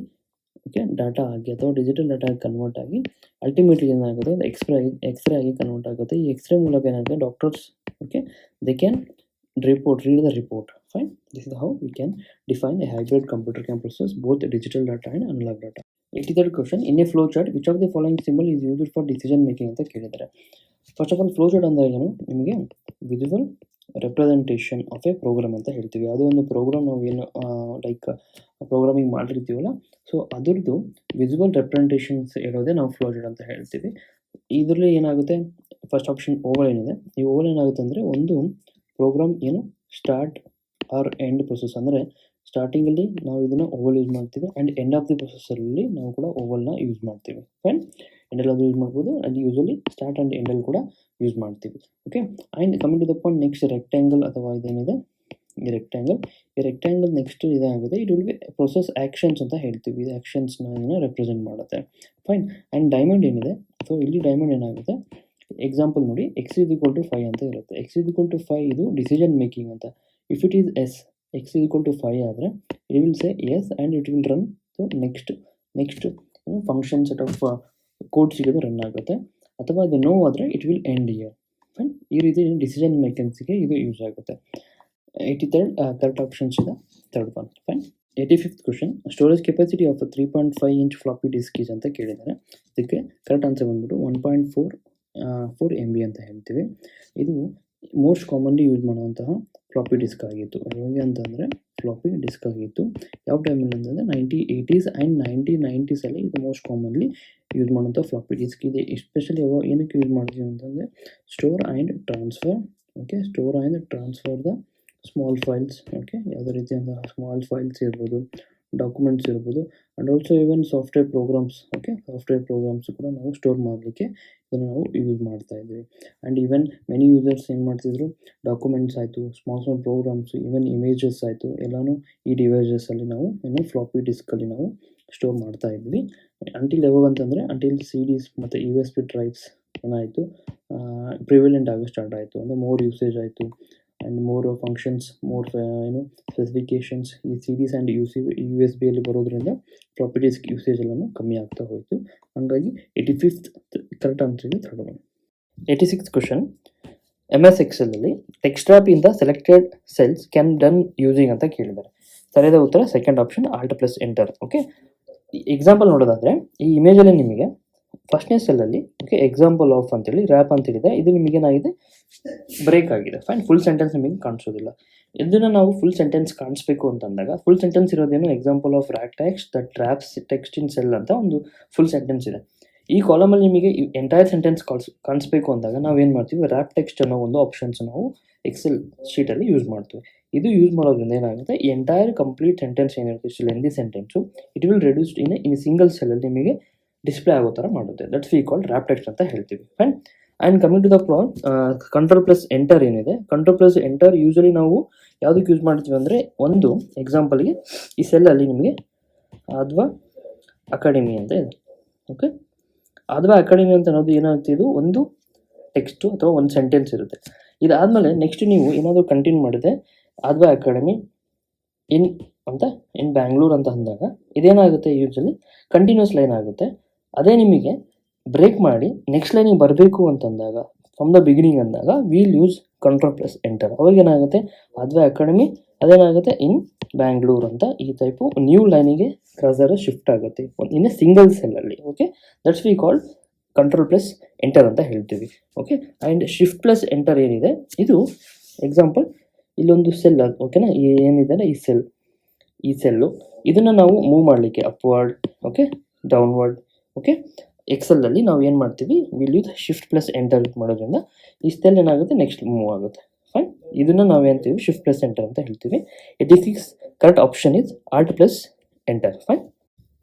data ಆಗಿ ಅಥವಾ ಡಿಜಿಟಲ್ ಡಾಟಾ ಕನ್ವರ್ಟ್ ಆಗಿ ಅಲ್ಟಿಮೇಟ್ಲಿ ಏನಾಗುತ್ತೆ, ಒಂದು ಎಕ್ಸ್ರೇ ಆಗಿ ಕನ್ವರ್ಟ್ ಆಗುತ್ತೆ. ಈ ಎಕ್ಸ್ರೇ ಮೂಲಕ ಏನಾಗುತ್ತೆ, doctors they can read the report. Fine, this is how we can define a hybrid computer can process both digital data and analog data. 83rd question, in a flow chart which of the following symbol is used for decision making ಅಂತ ಕೇಳಿದ್ದಾರೆ. First of all flow chart ಅಂದರೆ ಏನು, ನಿಮಗೆ visual representation of a program ಅಂತ ಹೇಳ್ತೀವಿ. ಯಾವುದೋ ಒಂದು program ನಾವು ಏನು ಪ್ರೋಗ್ರಾಮಿಂಗ್ ಮಾಡಿರ್ತೀವಲ್ಲ, ಸೊ ಅದರದ್ದು ವಿಜುವಲ್ ರೆಪ್ರೆಸೆಂಟೇಷನ್ಸ್ ಇರೋದೇ ನಾವು ಫ್ಲೋ ಚಾರ್ಟ್ ಅಂತ ಹೇಳ್ತೀವಿ. ಇದರಲ್ಲಿ ಏನಾಗುತ್ತೆ, ಫಸ್ಟ್ ಆಪ್ಷನ್ ಓವಲ್ ಏನಿದೆ, ಈ ಓವಲ್ ಏನಾಗುತ್ತೆ ಅಂದರೆ ಒಂದು program start or end process ಅಂದರೆ ಸ್ಟಾರ್ಟಿಂಗಲ್ಲಿ ನಾವು ಇದನ್ನು ಓವಲ್ ಯೂಸ್ ಮಾಡ್ತೀವಿ ಆ್ಯಂಡ್ ಎಂಡ್ ಆಫ್ ದಿ ಪ್ರೊಸೆಸಲ್ಲಿ ನಾವು ಕೂಡ ಓವಲ್ನ ಯೂಸ್ ಮಾಡ್ತೀವಿ. ಫೈನ್, ಎಂಡಲ್ಲಾದರೂ ಯೂಸ್ ಮಾಡ್ಬೋದು ಆ್ಯಂಡ್ ಯೂಸಲಿ ಸ್ಟಾರ್ಟ್ ಆ್ಯಂಡ್ ಎಂಡಲ್ಲಿ ಕೂಡ ಯೂಸ್ ಮಾಡ್ತೀವಿ. And coming to the point, next rectangle ಅಥವಾ ಇದೇನಿದೆ ಈ ರೆಕ್ಟ್ಯಾಂಗಲ್ ನೆಕ್ಸ್ಟ್ ಇದಾಗುತ್ತೆ, it will be process actions ಅಂತ ಹೇಳ್ತೀವಿ. ಇದು ಆ್ಯಕ್ಷನ್ಸ್ನ ರೆಪ್ರೆಸೆಂಟ್ ಮಾಡುತ್ತೆ. ಫೈನ್, ಆ್ಯಂಡ್ ಡೈಮಂಡ್ ಏನಿದೆ, ಸೊ ಇಲ್ಲಿ ಡೈಮಂಡ್ ಏನಾಗುತ್ತೆ, ಎಕ್ಸಾಂಪಲ್ ನೋಡಿ, ಎಕ್ಸ್ ಇಸ್ ಈಕ್ವಲ್ ಟು 5 ಅಂತ ಇರುತ್ತೆ. ಎಕ್ಸ್ ಇಸ್ ಈಕ್ವಲ್ ಟು 5 ಇದು ಡಿಸಿಷನ್ ಮೇಕಿಂಗ್ ಅಂತ. If it is yes, x is equal to 5 ಆದರೆ it will say yes and it will run. So next function set of code ಸಿಗೋದು run ಆಗುತ್ತೆ. ಅಥವಾ ಇದು no ಆದರೆ it will end here. Fine, ಈ ರೀತಿ decision ಮೇಕಿಂಗ್ಸ್ಗೆ ಇದು ಯೂಸ್ ಆಗುತ್ತೆ. 83rd ಕರೆಕ್ಟ್ ಆಪ್ಷನ್ಸ್ ಇದೆ, third one. Fine. 85th question, storage capacity of 3.5 inch floppy disk is ಅಂತ ಕೇಳಿದ್ದಾರೆ. ಇದಕ್ಕೆ ಕರೆಕ್ಟ್ ಆನ್ಸರ್ ಬಂದ್ಬಿಟ್ಟು 1.4 MB ಅಂತ ಹೇಳ್ತೀವಿ. ಇದು ಮೋಸ್ಟ್ ಕಾಮನ್ಲಿ ಯೂಸ್ ಮಾಡುವಂತಹ ಫ್ಲಾಪಿ ಡಿಸ್ಕ್ ಆಗಿತ್ತು. ಹೇಗೆ ಅಂತಂದರೆ ಫ್ಲಾಪಿ ಡಿಸ್ಕ್ ಆಗಿತ್ತು ಯಾವ ಟೈಮಲ್ಲಿ ಅಂತಂದರೆ 1980s ಆ್ಯಂಡ್ 1990s ಇದು ಮೋಸ್ಟ್ ಕಾಮನ್ಲಿ ಯೂಸ್ ಮಾಡುವಂಥ ಫ್ಲಾಪಿ ಡಿಸ್ಕ್ ಇದೆ. ಎಸ್ಪೆಷಲಿ ಏನಕ್ಕೆ ಯೂಸ್ ಮಾಡ್ತೀವಿ ಅಂತಂದರೆ store and transfer. Okay, store and transfer the small files. Okay, ಯಾವುದೇ ರೀತಿಯಾದ ಸ್ಮಾಲ್ ಫೈಲ್ಸ್ ಇರ್ಬೋದು, ಡಾಕ್ಯುಮೆಂಟ್ಸ್ ಇರ್ಬೋದು, and also even software programs. Okay, software programs ಕೂಡ ನಾವು ಸ್ಟೋರ್ ಮಾಡಲಿಕ್ಕೆ ಇದನ್ನು ನಾವು ಯೂಸ್ ಮಾಡ್ತಾ ಇದ್ದೀವಿ. ಆ್ಯಂಡ್ ಈವನ್ ಮೆನಿ ಯೂಸರ್ಸ್ ಏನು ಮಾಡ್ತಿದ್ರು, ಡಾಕ್ಯುಮೆಂಟ್ಸ್ ಆಯಿತು, ಸ್ಮಾಲ್ ಪ್ರೋಗ್ರಾಮ್ಸು, ಈವನ್ ಇಮೇಜಸ್ ಆಯಿತು, ಎಲ್ಲನೂ ಈ ಡಿವೈಸಸಲ್ಲಿ ನಾವು ಫ್ಲಾಪಿ ಡಿಸ್ಕಲ್ಲಿ ನಾವು ಸ್ಟೋರ್ ಮಾಡ್ತಾ ಇದ್ವಿ. ಅಂಟಿಲ್ ಯಾವಾಗ ಅಂತಂದರೆ ಅಂಟಿಲ್ CDs ಮತ್ತು USB ಡ್ರೈವ್ಸ್ ಏನಾಯಿತು ಪ್ರಿವಿಲೆಂಟ್ ಆಗಿ ಸ್ಟಾರ್ಟ್ ಆಯಿತು. ಅಂದರೆ ಮೋರ್ ಯೂಸೇಜ್ ಆಯಿತು and more functions, more specifications ಈ CDs ಆ್ಯಂಡ್ USB ಬರೋದ್ರಿಂದ ಫ್ಲಾಪಿ ಡಿಸ್ಕ್ ಯೂಸೇಜ್ ಎಲ್ಲನೂ ಕಮ್ಮಿ ಆಗ್ತಾ ಹೋಯಿತು. ಹಾಗಾಗಿ 85th ಕರೆಕ್ಟ್ ಆನ್ಸರ್ ಇದೆ, third one. 86th question, MS Excelಲ್ಲಿ ಟೆಕ್ಸ್ಟ್ ರ್ಯಾಪ್ ಇಂದ selected cells can done using ಅಂತ ಕೇಳಿದ್ದಾರೆ. ಸರಿಯಾದ ಉತ್ತರ second option, Alt+Enter. Okay, example ನೋಡೋದಾದರೆ ಈ ಇಮೇಜಲ್ಲಿ ನಿಮಗೆ ಫಸ್ಟ್ನೇ ಸೆಲ್ಲಲ್ಲಿ ಓಕೆ ಎಕ್ಸಾಂಪಲ್ ಆಫ್ ಅಂತೇಳಿ ರ್ಯಾಪ್ ಅಂತೇಳಿದೆ. ಇದು ನಿಮಗೇನಾಗಿದೆ, ಬ್ರೇಕ್ ಆಗಿದೆ. ಫೈನ್, ಫುಲ್ ಸೆಂಟೆನ್ಸ್ ನಿಮಗೆ ಕಾಣಿಸೋದಿಲ್ಲ. ಇದನ್ನು ನಾವು ಫುಲ್ ಸೆಂಟೆನ್ಸ್ ಕಾಣಿಸ್ಬೇಕು ಅಂತಂದಾಗ ಫುಲ್ ಸೆಂಟೆನ್ಸ್ ಇರೋದೇನು, example of wrap text that wraps text in cell ಅಂತ ಒಂದು ಫುಲ್ ಸೆಂಟೆನ್ಸ್ ಇದೆ. ಈ ಕಾಲಮಲ್ಲಿ ನಿಮಗೆ ಎಂಟೈರ್ ಸೆಂಟೆನ್ಸ್ ಕಾಣಿಸ್ಬೇಕು ಅಂದಾಗ ನಾವೇನು ಮಾಡ್ತೀವಿ, ರ್ಯಾಪ್ ಟೆಕ್ಸ್ಟ್ ಅನ್ನೋ ಒಂದು ಆಪ್ಷನ್ಸ್ ನಾವು ಎಕ್ಸೆಲ್ ಶೀಟಲ್ಲಿ ಯೂಸ್ ಮಾಡ್ತೀವಿ. ಇದು ಯೂಸ್ ಮಾಡೋದ್ರಿಂದ ಏನಾಗುತ್ತೆ, ಎಂಟೈರ್ ಕಂಪ್ಲೀಟ್ ಸೆಂಟೆನ್ಸ್ ಏನಿರುತ್ತೆ ಇಷ್ಟು lengthy sentence it will reduced in single ಸೆಲ್ಲಲ್ಲಿ ನಿಮಗೆ ಡಿಸ್ಪ್ಲೇ ಆಗೋ ಥರ ಮಾಡುತ್ತೆ. That's we called wrap text ಅಂತ ಹೇಳ್ತೀವಿ. Fine. And coming to the Ctrl+Enter ಏನಿದೆ, Ctrl+Enter ಯೂಶಲಿ ನಾವು ಯಾವುದಕ್ಕೆ ಯೂಸ್ ಮಾಡ್ತೀವಿ ಅಂದರೆ, ಒಂದು ಎಕ್ಸಾಂಪಲ್ಗೆ ಈ ಸೆಲ್ಲಲ್ಲಿ ನಿಮಗೆ ಆದ್ವಾ ಅಕಾಡೆಮಿ ಅಂತ ಇದೆ. ಓಕೆ, ಆದ್ವಾ ಅಕಾಡೆಮಿ ಅಂತ ಅನ್ನೋದು ಏನಾಗುತ್ತೆ, ಇದು ಒಂದು ಟೆಕ್ಸ್ಟು ಅಥವಾ ಒಂದು ಸೆಂಟೆನ್ಸ್ ಇರುತ್ತೆ. ಇದಾದಮೇಲೆ ನೆಕ್ಸ್ಟ್ ನೀವು ಏನಾದರೂ ಕಂಟಿನ್ಯೂ ಮಾಡಿದೆ ಆದ್ವಾ ಅಕಾಡೆಮಿ ಇನ್ ಬ್ಯಾಂಗ್ಳೂರ್ ಅಂತ ಅಂದಾಗ ಇದೇನಾಗುತ್ತೆ, ಯೂಶಲಿ ಕಂಟಿನ್ಯೂಸ್ ಲೈನ್ ಆಗುತ್ತೆ. ಅದೇ ನಿಮಗೆ ಬ್ರೇಕ್ ಮಾಡಿ ನೆಕ್ಸ್ಟ್ ಲೈನಿಗೆ ಬರಬೇಕು ಅಂತಂದಾಗ ಫ್ರಮ್ ದ ಬಿಗಿನಿಂಗ್ ಅಂದಾಗ ವಿಲ್ ಯೂಸ್ Ctrl+Enter. ಅವಾಗ ಏನಾಗುತ್ತೆ, ಆದ್ವಾ ಅಕಾಡೆಮಿ ಅದೇನಾಗುತ್ತೆ ಇನ್ ಬ್ಯಾಂಗ್ಳೂರ್ ಅಂತ ಈ ಟೈಪು ನ್ಯೂ ಲೈನಿಗೆ ಕರ್ಸರ್ ಶಿಫ್ಟ್ ಆಗುತ್ತೆ ಇನ್ ಎ ಸಿಂಗಲ್ ಸೆಲ್ಲಲ್ಲಿ. Okay, that's we called Ctrl+Enter ಅಂತ ಹೇಳ್ತೀವಿ. ಓಕೆ, ಆ್ಯಂಡ್ Shift+Enter ಏನಿದೆ ಇದು ಎಕ್ಸಾಂಪಲ್ ಇಲ್ಲೊಂದು ಸೆಲ್ ಅದು. ಓಕೆನಾ, ಏನಿದೆ ಈ ಸೆಲ್ಲು ಇದನ್ನು ನಾವು ಮೂವ್ ಮಾಡಲಿಕ್ಕೆ ಅಪ್ವರ್ಡ್, ಓಕೆ, ಡೌನ್ವರ್ಡ್. ಓಕೆ, ಎಕ್ಸೆಲ್ಲಲ್ಲಿ ನಾವು ಏನು ಮಾಡ್ತೀವಿ, ವಿಲ್ ಯೂಸ್ Shift+Enter ಮಾಡೋದ್ರಿಂದ ಈ ಸೆಲ್ ಏನಾಗುತ್ತೆ ನೆಕ್ಸ್ಟ್ ಮೂವ್ ಆಗುತ್ತೆ. ಫೈನ್, ಇದನ್ನು ನಾವು ಏನಂತೀವಿ Shift+Enter ಅಂತ ಹೇಳ್ತೀವಿ. 86 correct option is Alt+Enter. Fine.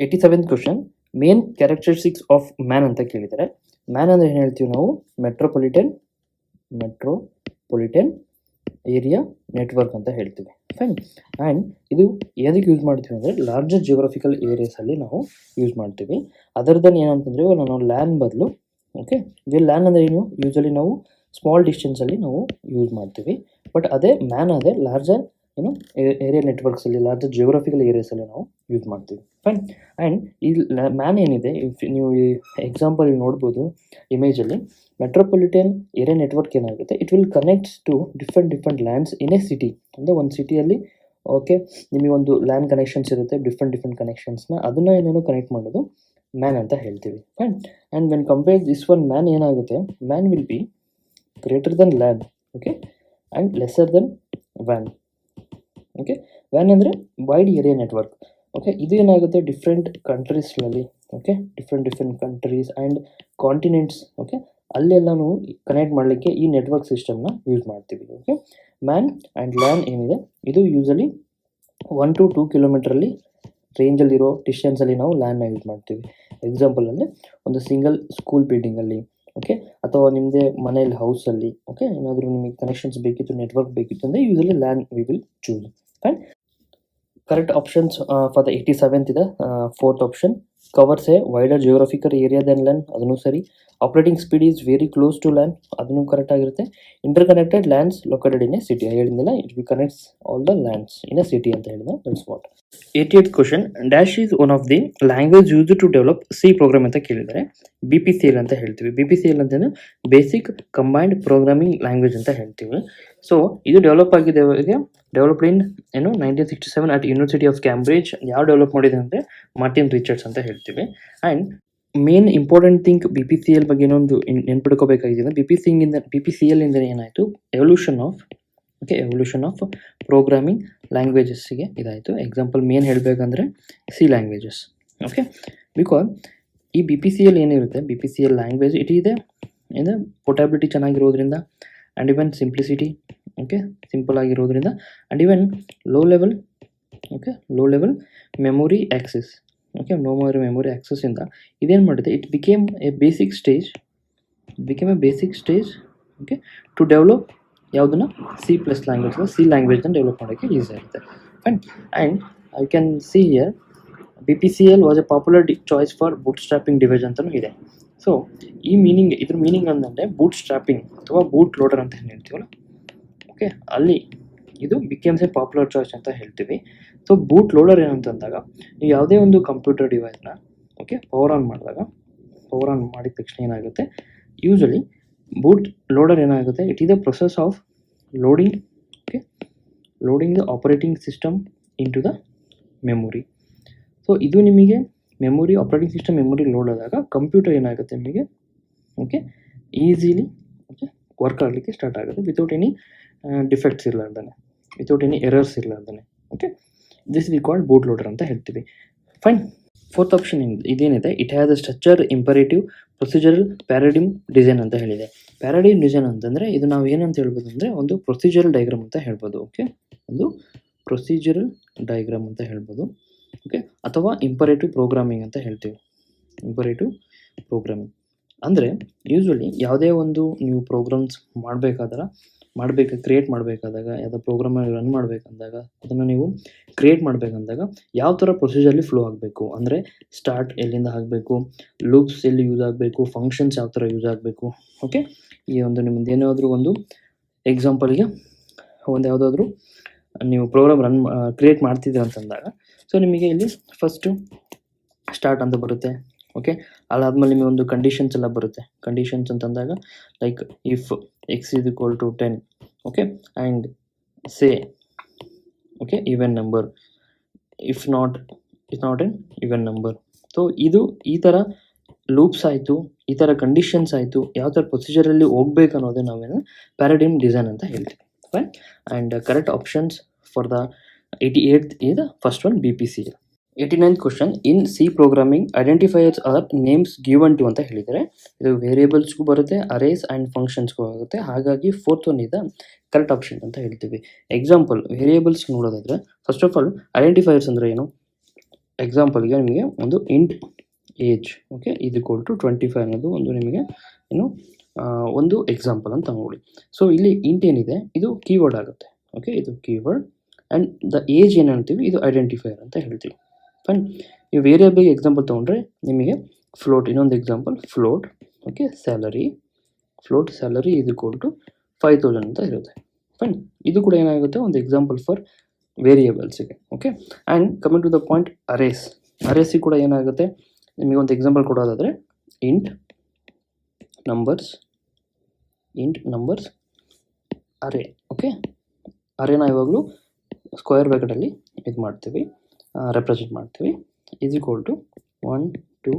87th question, main characteristics of man ಅಂತ ಕೇಳಿದ್ದಾರೆ. ಮ್ಯಾನ್ ಅಂದರೆ ಏನು ಹೇಳ್ತೀವಿ ನಾವು, ಮೆಟ್ರೋಪಾಲಿಟನ್ ಏರಿಯಾ ನೆಟ್ವರ್ಕ್ ಅಂತ ಹೇಳ್ತೀವಿ. ಫೈನ್. ಆ್ಯಂಡ್ ಇದು ಯಾವುದಕ್ಕೆ ಯೂಸ್ ಮಾಡ್ತೀವಿ ಅಂದರೆ ಲಾರ್ಜರ್ ಜಿಯೋಗ್ರಫಿಕಲ್ ಏರಿಯಾಸಲ್ಲಿ ನಾವು ಯೂಸ್ ಮಾಡ್ತೀವಿ. ಅದರ್ ದೆನ್ ಏನಂತಂದರೆ ನಾವು ಲ್ಯಾನ್ ಬದಲು, ಓಕೆ, ಲ್ಯಾನ್ ಅಂದರೆ ಏನು, ಯೂಶಲಿ ನಾವು ಸ್ಮಾಲ್ ಡಿಸ್ಟೆನ್ಸಲ್ಲಿ ನಾವು ಯೂಸ್ ಮಾಡ್ತೀವಿ. ಬಟ್ ಅದೇ ಮ್ಯಾನ್ ಅದೇ ಲಾರ್ಜರ್ ಏರಿಯಾ ನೆಟ್ವರ್ಕ್ಸಲ್ಲಿ, ಲಾರ್ಜರ್ ಜಿಯೋಗ್ರಫಿಕಲ್ ಏರಿಯಾಸಲ್ಲಿ ನಾವು ಯೂಸ್ ಮಾಡ್ತೀವಿ. ಫೈನ್. ಆ್ಯಂಡ್ ಈ ಮ್ಯಾನ್ ಏನಿದೆ, ನೀವು ಈ ಎಕ್ಸಾಂಪಲ್ ನೋಡ್ಬೋದು ಇಮೇಜಲ್ಲಿ, ಮೆಟ್ರೋಪಾಲಿಟನ್ ಏರಿಯಾ ನೆಟ್ವರ್ಕ್ ಏನಾಗುತ್ತೆ, it will connects to different LANs in a city. ಅಂದರೆ ಒಂದು ಸಿಟಿಯಲ್ಲಿ ಓಕೆ ನಿಮಗೆ ಒಂದು ಲ್ಯಾನ್ ಕನೆಕ್ಷನ್ಸ್ ಇರುತ್ತೆ, ಡಿಫ್ರೆಂಟ್ ಕನೆಕ್ಷನ್ಸ್ನ ಅದನ್ನು ಏನೇನೋ ಕನೆಕ್ಟ್ ಮಾಡೋದು ಮ್ಯಾನ್ ಅಂತ ಹೇಳ್ತೀವಿ. Fine. And when compare this one MAN ಏನಾಗುತ್ತೆ, MAN will be greater then LAN, okay, and lesser then ವ್ಯಾನ್. ಓಕೆ, ವ್ಯಾನ್ ಅಂದರೆ ವೈಡ್ ಏರಿಯಾ ನೆಟ್ವರ್ಕ್. ಓಕೆ, ಇದು ಏನಾಗುತ್ತೆ ಡಿಫ್ರೆಂಟ್ ಕಂಟ್ರೀಸ್ನಲ್ಲಿ, okay, different countries and continents, okay, ಅಲ್ಲೆಲ್ಲನೂ connect ಮಾಡಲಿಕ್ಕೆ ಈ ನೆಟ್ವರ್ಕ್ ಸಿಸ್ಟಮ್ನ ಯೂಸ್ ಮಾಡ್ತೀವಿ. ಓಕೆ, ಮ್ಯಾನ್ ಆ್ಯಂಡ್ ಲ್ಯಾನ್ ಏನಿದೆ ಇದು ಯೂಸಲಿ 1 to 2 ಕಿಲೋಮೀಟ್ರಲ್ಲಿ ರೇಂಜಲ್ಲಿರೋ ಡಿಸ್ಟೆನ್ಸಲ್ಲಿ ನಾವು ಲ್ಯಾನ್ನ ಯೂಸ್ ಮಾಡ್ತೀವಿ. ಎಕ್ಸಾಂಪಲಲ್ಲಿ ಒಂದು ಸಿಂಗಲ್ ಸ್ಕೂಲ್ ಬಿಲ್ಡಿಂಗಲ್ಲಿ, ಓಕೆ, ಅಥವಾ ನಿಮ್ಮದೇ ಮನೇಲಿ ಹೌಸಲ್ಲಿ, ಓಕೆ, ಏನಾದರೂ ನಿಮಗೆ ಕನೆಕ್ಷನ್ಸ್ ಬೇಕಿತ್ತು, ನೆಟ್ವರ್ಕ್ ಬೇಕಿತ್ತು ಅಂದರೆ usually LAN we will choose. Fine. Correct options for the 87th ಇದೆ, 4th option covers a wider geographical area then LAN, ಅದನ್ನು ಸರಿ. Operating speed is very close to LAN, ಅದನ್ನು ಕರೆಕ್ಟ್ ಆಗಿರುತ್ತೆ. Interconnected LANs located in a city, ಹೇಳಿದ್ನಲ್ಲ, it will connects all the LANs in a city ಅಂತ ಹೇಳಿದ. That's what. 88th question, dash is one of the language used to develop C program ಅಂತ ಕೇಳಿದರೆ BPCL ಅಂತ ಹೇಳ್ತೀವಿ. BPCL ಅಂತಂದ್ರೆ basic combined programming language ಅಂತ ಹೇಳ್ತೀವಿ. ಸೊ ಇದು ಡೆವಲಪ್ ಆಗಿದೆ developed in 1967 at university of Cambridge. ಯಾವ ಡೆವಲಪ್ ಮಾಡಿದೆ ಅಂದರೆ ಮಾರ್ಟಿನ್ ರಿಚರ್ಡ್ಸ್ ಅಂತ ಹೇಳ್ತೀವಿ. And main important thing BPCL ಬಗ್ಗೆ ಇನ್ನೊಂದು ನೆನ್ಪಿಡ್ಕೋಬೇಕಾಗಿದೆ. BPCL ಇಂದ ಏನಾಯಿತು, ಎವಲ್ಯೂಷನ್ ಆಫ್ ಪ್ರೋಗ್ರಾಮಿಂಗ್ ಲ್ಯಾಂಗ್ವೇಜಸ್ಸಿಗೆ ಇದಾಯಿತು. ಎಕ್ಸಾಂಪಲ್ ಮೇನ್ ಹೇಳಬೇಕಂದ್ರೆ ಸಿ ಲ್ಯಾಂಗ್ವೇಜಸ್. ಓಕೆ, ಬಿಕಾಸ್ ಈ BPCL ಏನಿರುತ್ತೆ, BPCL ಲ್ಯಾಂಗ್ವೇಜ್ ಇಟ್ ಇದೆ ಏನು ಪೋರ್ಟಬಿಲಿಟಿ ಚೆನ್ನಾಗಿರೋದ್ರಿಂದ, and even simplicity, okay, simple ಆಗಿರೋದ್ರಿಂದ, and even low level memory access, okay, memory ಆ್ಯಕ್ಸೆಸ್ಸಿಂದ ಇದೇನು ಮಾಡಿದೆ, it became a basic stage okay to develop ಯಾವುದನ್ನ ಸಿ ಲ್ಯಾಂಗ್ವೇಜ್ನ ಡೆವಲಪ್ ಮಾಡೋಕ್ಕೆ ಈಸಿ ಆಗುತ್ತೆ. Fine. And I can see here BPCL was a popular choice for bootstrapping device ಅಂತಲೂ ಇದೆ. So ಇದ್ರ ಮೀನಿಂಗ್ ಅಂತಂದರೆ ಬೂಟ್ ಸ್ಟ್ರಾಪಿಂಗ್ ಅಥವಾ ಬೂಟ್ ಲೋಡರ್ ಅಂತ ಏನು ಹೇಳ್ತೀವಲ್ಲ, ಓಕೆ, ಅಲ್ಲಿ ಇದು ಬಿಕೇಮ್ಸ್ ಎ ಪಾಪ್ಯುಲರ್ ಚಾಯ್ಸ್ ಅಂತ ಹೇಳ್ತೀವಿ. ಸೊ ಬೂಟ್ ಲೋಡರ್ ಏನಂತಂದಾಗ, ನೀವು ಯಾವುದೇ ಒಂದು ಕಂಪ್ಯೂಟರ್ ಡಿವೈಸ್ನ ಓಕೆ ಪವರ್ ಆನ್ ಮಾಡಿದ ತಕ್ಷಣ ಏನಾಗುತ್ತೆ, ಯೂಶಲಿ ಬೂಟ್ ಲೋಡರ್ ಏನಾಗುತ್ತೆ, it is the process of loading the operating system into the memory. So ಇದು ನಿಮಗೆ ಆಪರೇಟಿಂಗ್ ಸಿಸ್ಟಮ್ ಮೆಮೊರಿ ಲೋಡ್ ಆದಾಗ ಕಂಪ್ಯೂಟರ್ ಏನಾಗುತ್ತೆ ನಿಮಗೆ ಓಕೆ ಈಸಿಲಿ ಓಕೆ ವರ್ಕ್ ಆಗಲಿಕ್ಕೆ ಸ್ಟಾರ್ಟ್ ಆಗುತ್ತೆ ವಿತೌಟ್ ಎನಿ ಡಿಫೆಕ್ಟ್ಸ್ ಇರಲಾರ್ದೇ, ವಿತೌಟ್ ಎನಿ ಎರರ್ಸ್ ಇರಲಾರ್ದೇ. Okay, this we called boot loader ಅಂತ ಹೇಳ್ತೀವಿ. ಫೈನ್. ಫೋರ್ತ್ ಆಪ್ಷನ್ ಇದೇನಿದೆ, it has a structure, imperative, procedural, ಪ್ಯಾರಾಡಿಮ್ design ಅಂತ ಹೇಳಿದೆ. ಪ್ಯಾರಾಡಿಮ್ ಡಿಸೈನ್ ಅಂತಂದರೆ ಇದು ನಾವು ಏನಂತ ಹೇಳ್ಬೋದು ಅಂದರೆ ಒಂದು ಪ್ರೊಸೀಜರಲ್ ಡಯಾಗ್ರಾಮ್ ಅಂತ ಹೇಳ್ಬೋದು. ಓಕೆ, ಒಂದು ಪ್ರೊಸೀಜರಲ್ ಡಯಾಗ್ರಾಮ್ ಅಂತ ಹೇಳ್ಬೋದು. ಓಕೆ, ಅಥವಾ ಇಂಪರೇಟಿವ್ ಪ್ರೋಗ್ರಾಮಿಂಗ್ ಅಂತ ಹೇಳ್ತೀವಿ. ಇಂಪರೇಟಿವ್ ಪ್ರೋಗ್ರಾಮಿಂಗ್ ಅಂದರೆ ಯೂಶ್ವಲಿ ಯಾವುದೇ ಒಂದು ನೀವು ಪ್ರೋಗ್ರಾಮ್ಸ್ ಕ್ರಿಯೇಟ್ ಮಾಡಬೇಕಾದಾಗ, ಯಾವುದೋ ಪ್ರೋಗ್ರಾಮಲ್ಲಿ ರನ್ ಮಾಡಬೇಕಂದಾಗ, ಅದನ್ನು ನೀವು ಕ್ರಿಯೇಟ್ ಮಾಡಬೇಕಂದಾಗ ಯಾವ ಥರ ಪ್ರೊಸೀಜರ್ಲಿ ಫ್ಲೋ ಆಗಬೇಕು ಅಂದರೆ ಸ್ಟಾರ್ಟ್ ಎಲ್ಲಿಂದ ಆಗಬೇಕು, ಲೂಪ್ಸ್ ಎಲ್ಲಿ ಯೂಸ್ ಆಗಬೇಕು, ಫಂಕ್ಷನ್ಸ್ ಯಾವ ಥರ ಯೂಸ್ ಆಗಬೇಕು. ಓಕೆ, ಈ ಒಂದು ನಿಮ್ಮದು ಏನಾದರೂ ಒಂದು ಎಕ್ಸಾಂಪಲ್ಗೆ ಯಾವುದಾದ್ರೂ ನೀವು ಪ್ರೋಗ್ರಾಮ್ ಕ್ರಿಯೇಟ್ ಮಾಡ್ತಿದ್ದೀರ ಅಂತಂದಾಗ, ಸೊ ನಿಮಗೆ ಇಲ್ಲಿ ಫಸ್ಟು ಸ್ಟಾರ್ಟ್ ಅಂತ ಬರುತ್ತೆ. ಓಕೆ, ಅದಾದಮೇಲೆ ನಿಮಗೆ ಒಂದು ಕಂಡೀಷನ್ಸ್ ಎಲ್ಲ ಬರುತ್ತೆ. ಕಂಡೀಷನ್ಸ್ ಅಂತಂದಾಗ like if x is equal to 10 okay and say okay even number, if not an even number. So ಇದು ಈ ಥರ ಲೂಪ್ಸ್ ಆಯಿತು, ಈ ಥರ ಕಂಡೀಷನ್ಸ್ ಆಯಿತು, ಯಾವ ಥರ ಪ್ರೊಸೀಜರಲ್ಲಿ ಹೋಗ್ಬೇಕು ಅನ್ನೋದೇ ನಾವೇನು ಪ್ಯಾರಾಡಿಮ್ ಡಿಸೈನ್ ಅಂತ ಹೇಳ್ತೀವಿ. Fine. And correct options for the 88th is the first one, BPCL. 89th question, in C programming identifiers are names given to ಅಂತ ಹೇಳಿದರೆ, ಇದು ವೇರಿಯೇಬಲ್ಸ್ಗೂ ಬರುತ್ತೆ, ಅರೇಸ್ ಆ್ಯಂಡ್ ಫಂಕ್ಷನ್ಸ್ಗೂ ಆಗುತ್ತೆ. ಹಾಗಾಗಿ ಫೋರ್ತ್ ಒನ್ ಇದೆ ಕರೆಕ್ಟ್ ಆಪ್ಷನ್ ಅಂತ ಹೇಳ್ತೀವಿ. ಎಕ್ಸಾಂಪಲ್ ವೇರಿಯೇಬಲ್ಸ್ ನೋಡೋದಾದರೆ, ಫಸ್ಟ್ ಆಫ್ ಆಲ್ ಐಡೆಂಟಿಫೈಯರ್ಸ್ ಅಂದರೆ ಏನು, ಎಕ್ಸಾಂಪಲ್ಗೆ ನಿಮಗೆ ಒಂದು ಇಂಟ್ ಏಜ್ ಓಕೆ ಇದು ಈಕ್ವಲ್ ಟು 25 ಅನ್ನೋದು ಒಂದು ನಿಮಗೆ ಏನು ಒಂದು ಎಕ್ಸಾಂಪಲ್ ಅಂತ ತಗೊಳ್ಳಿ. ಸೊ ಇಲ್ಲಿ ಇಂಟ್ ಏನಿದೆ ಇದು ಕೀವರ್ಡ್ ಆಗುತ್ತೆ. ಓಕೆ, ಇದು ಕೀವರ್ಡ್ ಆ್ಯಂಡ್ ದ ಏಜ್ ಏನು ಹೇಳ್ತೀವಿ ಇದು ಐಡೆಂಟಿಫೈಯರ್ ಅಂತ ಹೇಳ್ತೀವಿ. ಫೈನ್. ಈ ವೇರಿಯೇಬಲ್ಗೆ ಎಕ್ಸಾಂಪಲ್ ತೊಗೊಂಡ್ರೆ ನಿಮಗೆ ಫ್ಲೋಟ್, ಇನ್ನೊಂದು ಎಕ್ಸಾಂಪಲ್ ಫ್ಲೋಟ್ ಓಕೆ ಸ್ಯಾಲರಿ ಇದು ಈಕ್ವಲ್ ಟು 5000 ಅಂತ ಇರುತ್ತೆ. ಫೈನ್. ಇದು ಕೂಡ ಏನಾಗುತ್ತೆ ಒಂದು ಎಕ್ಸಾಂಪಲ್ ಫಾರ್ ವೇರಿಯೇಬಲ್ಸಿಗೆ. Okay, and coming to the point ಅರೇಸಿಗೆ ಕೂಡ ಏನಾಗುತ್ತೆ, ನಿಮಗೆ ಒಂದು ಎಕ್ಸಾಂಪಲ್ ಕೊಡೋದಾದರೆ ಇಂಟ್ ನಂಬರ್ಸ್ ಅರೇ. ಓಕೆ, ಅರೇನ ಯಾವಾಗಲೂ ಸ್ಕ್ವೇರ್ ಬ್ರ್ಯಾಕೆಟಲ್ಲಿ ಇದು ಮಾಡ್ತೀವಿ, ರೆಪ್ರೆಸೆಂಟ್ ಮಾಡ್ತೀವಿ. Is equal to 1 2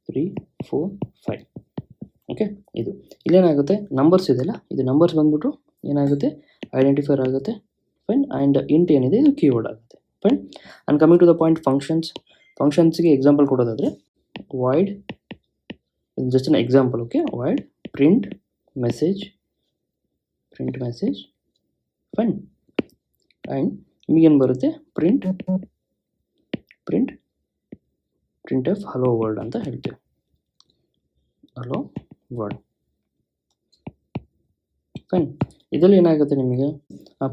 3 4 5. ಓಕೆ, ಇದು ಇಲ್ಲೇನಾಗುತ್ತೆ ನಂಬರ್ಸ್ ಇದೆಯಲ್ಲ, ಇದು ನಂಬರ್ಸ್ ಬಂದ್ಬಿಟ್ಟು ಏನಾಗುತ್ತೆ ಐಡೆಂಟಿಫೈರ್ ಆಗುತ್ತೆ. ಫೈನ್. ಆ್ಯಂಡ್ ಇಂಟ್ ಏನಿದೆ ಇದು ಕೀವರ್ಡ್ ಆಗುತ್ತೆ. Fine. And coming to the point ಫಂಕ್ಷನ್ಸ್ಗೆ ಎಕ್ಸಾಂಪಲ್ ಕೊಡೋದಾದರೆ void, just an example. Okay, void print message. Fine. And ನಿಮಗೇನು ಬರುತ್ತೆ ಪ್ರಿಂಟ್ ಎಫ್ ಹಲೋ ವರ್ಲ್ಡ್ ಅಂತ ಹೇಳ್ತೀವಿ. Hello world. ಫೈನ್. ಇದರಲ್ಲಿ ಏನಾಗುತ್ತೆ ನಿಮಗೆ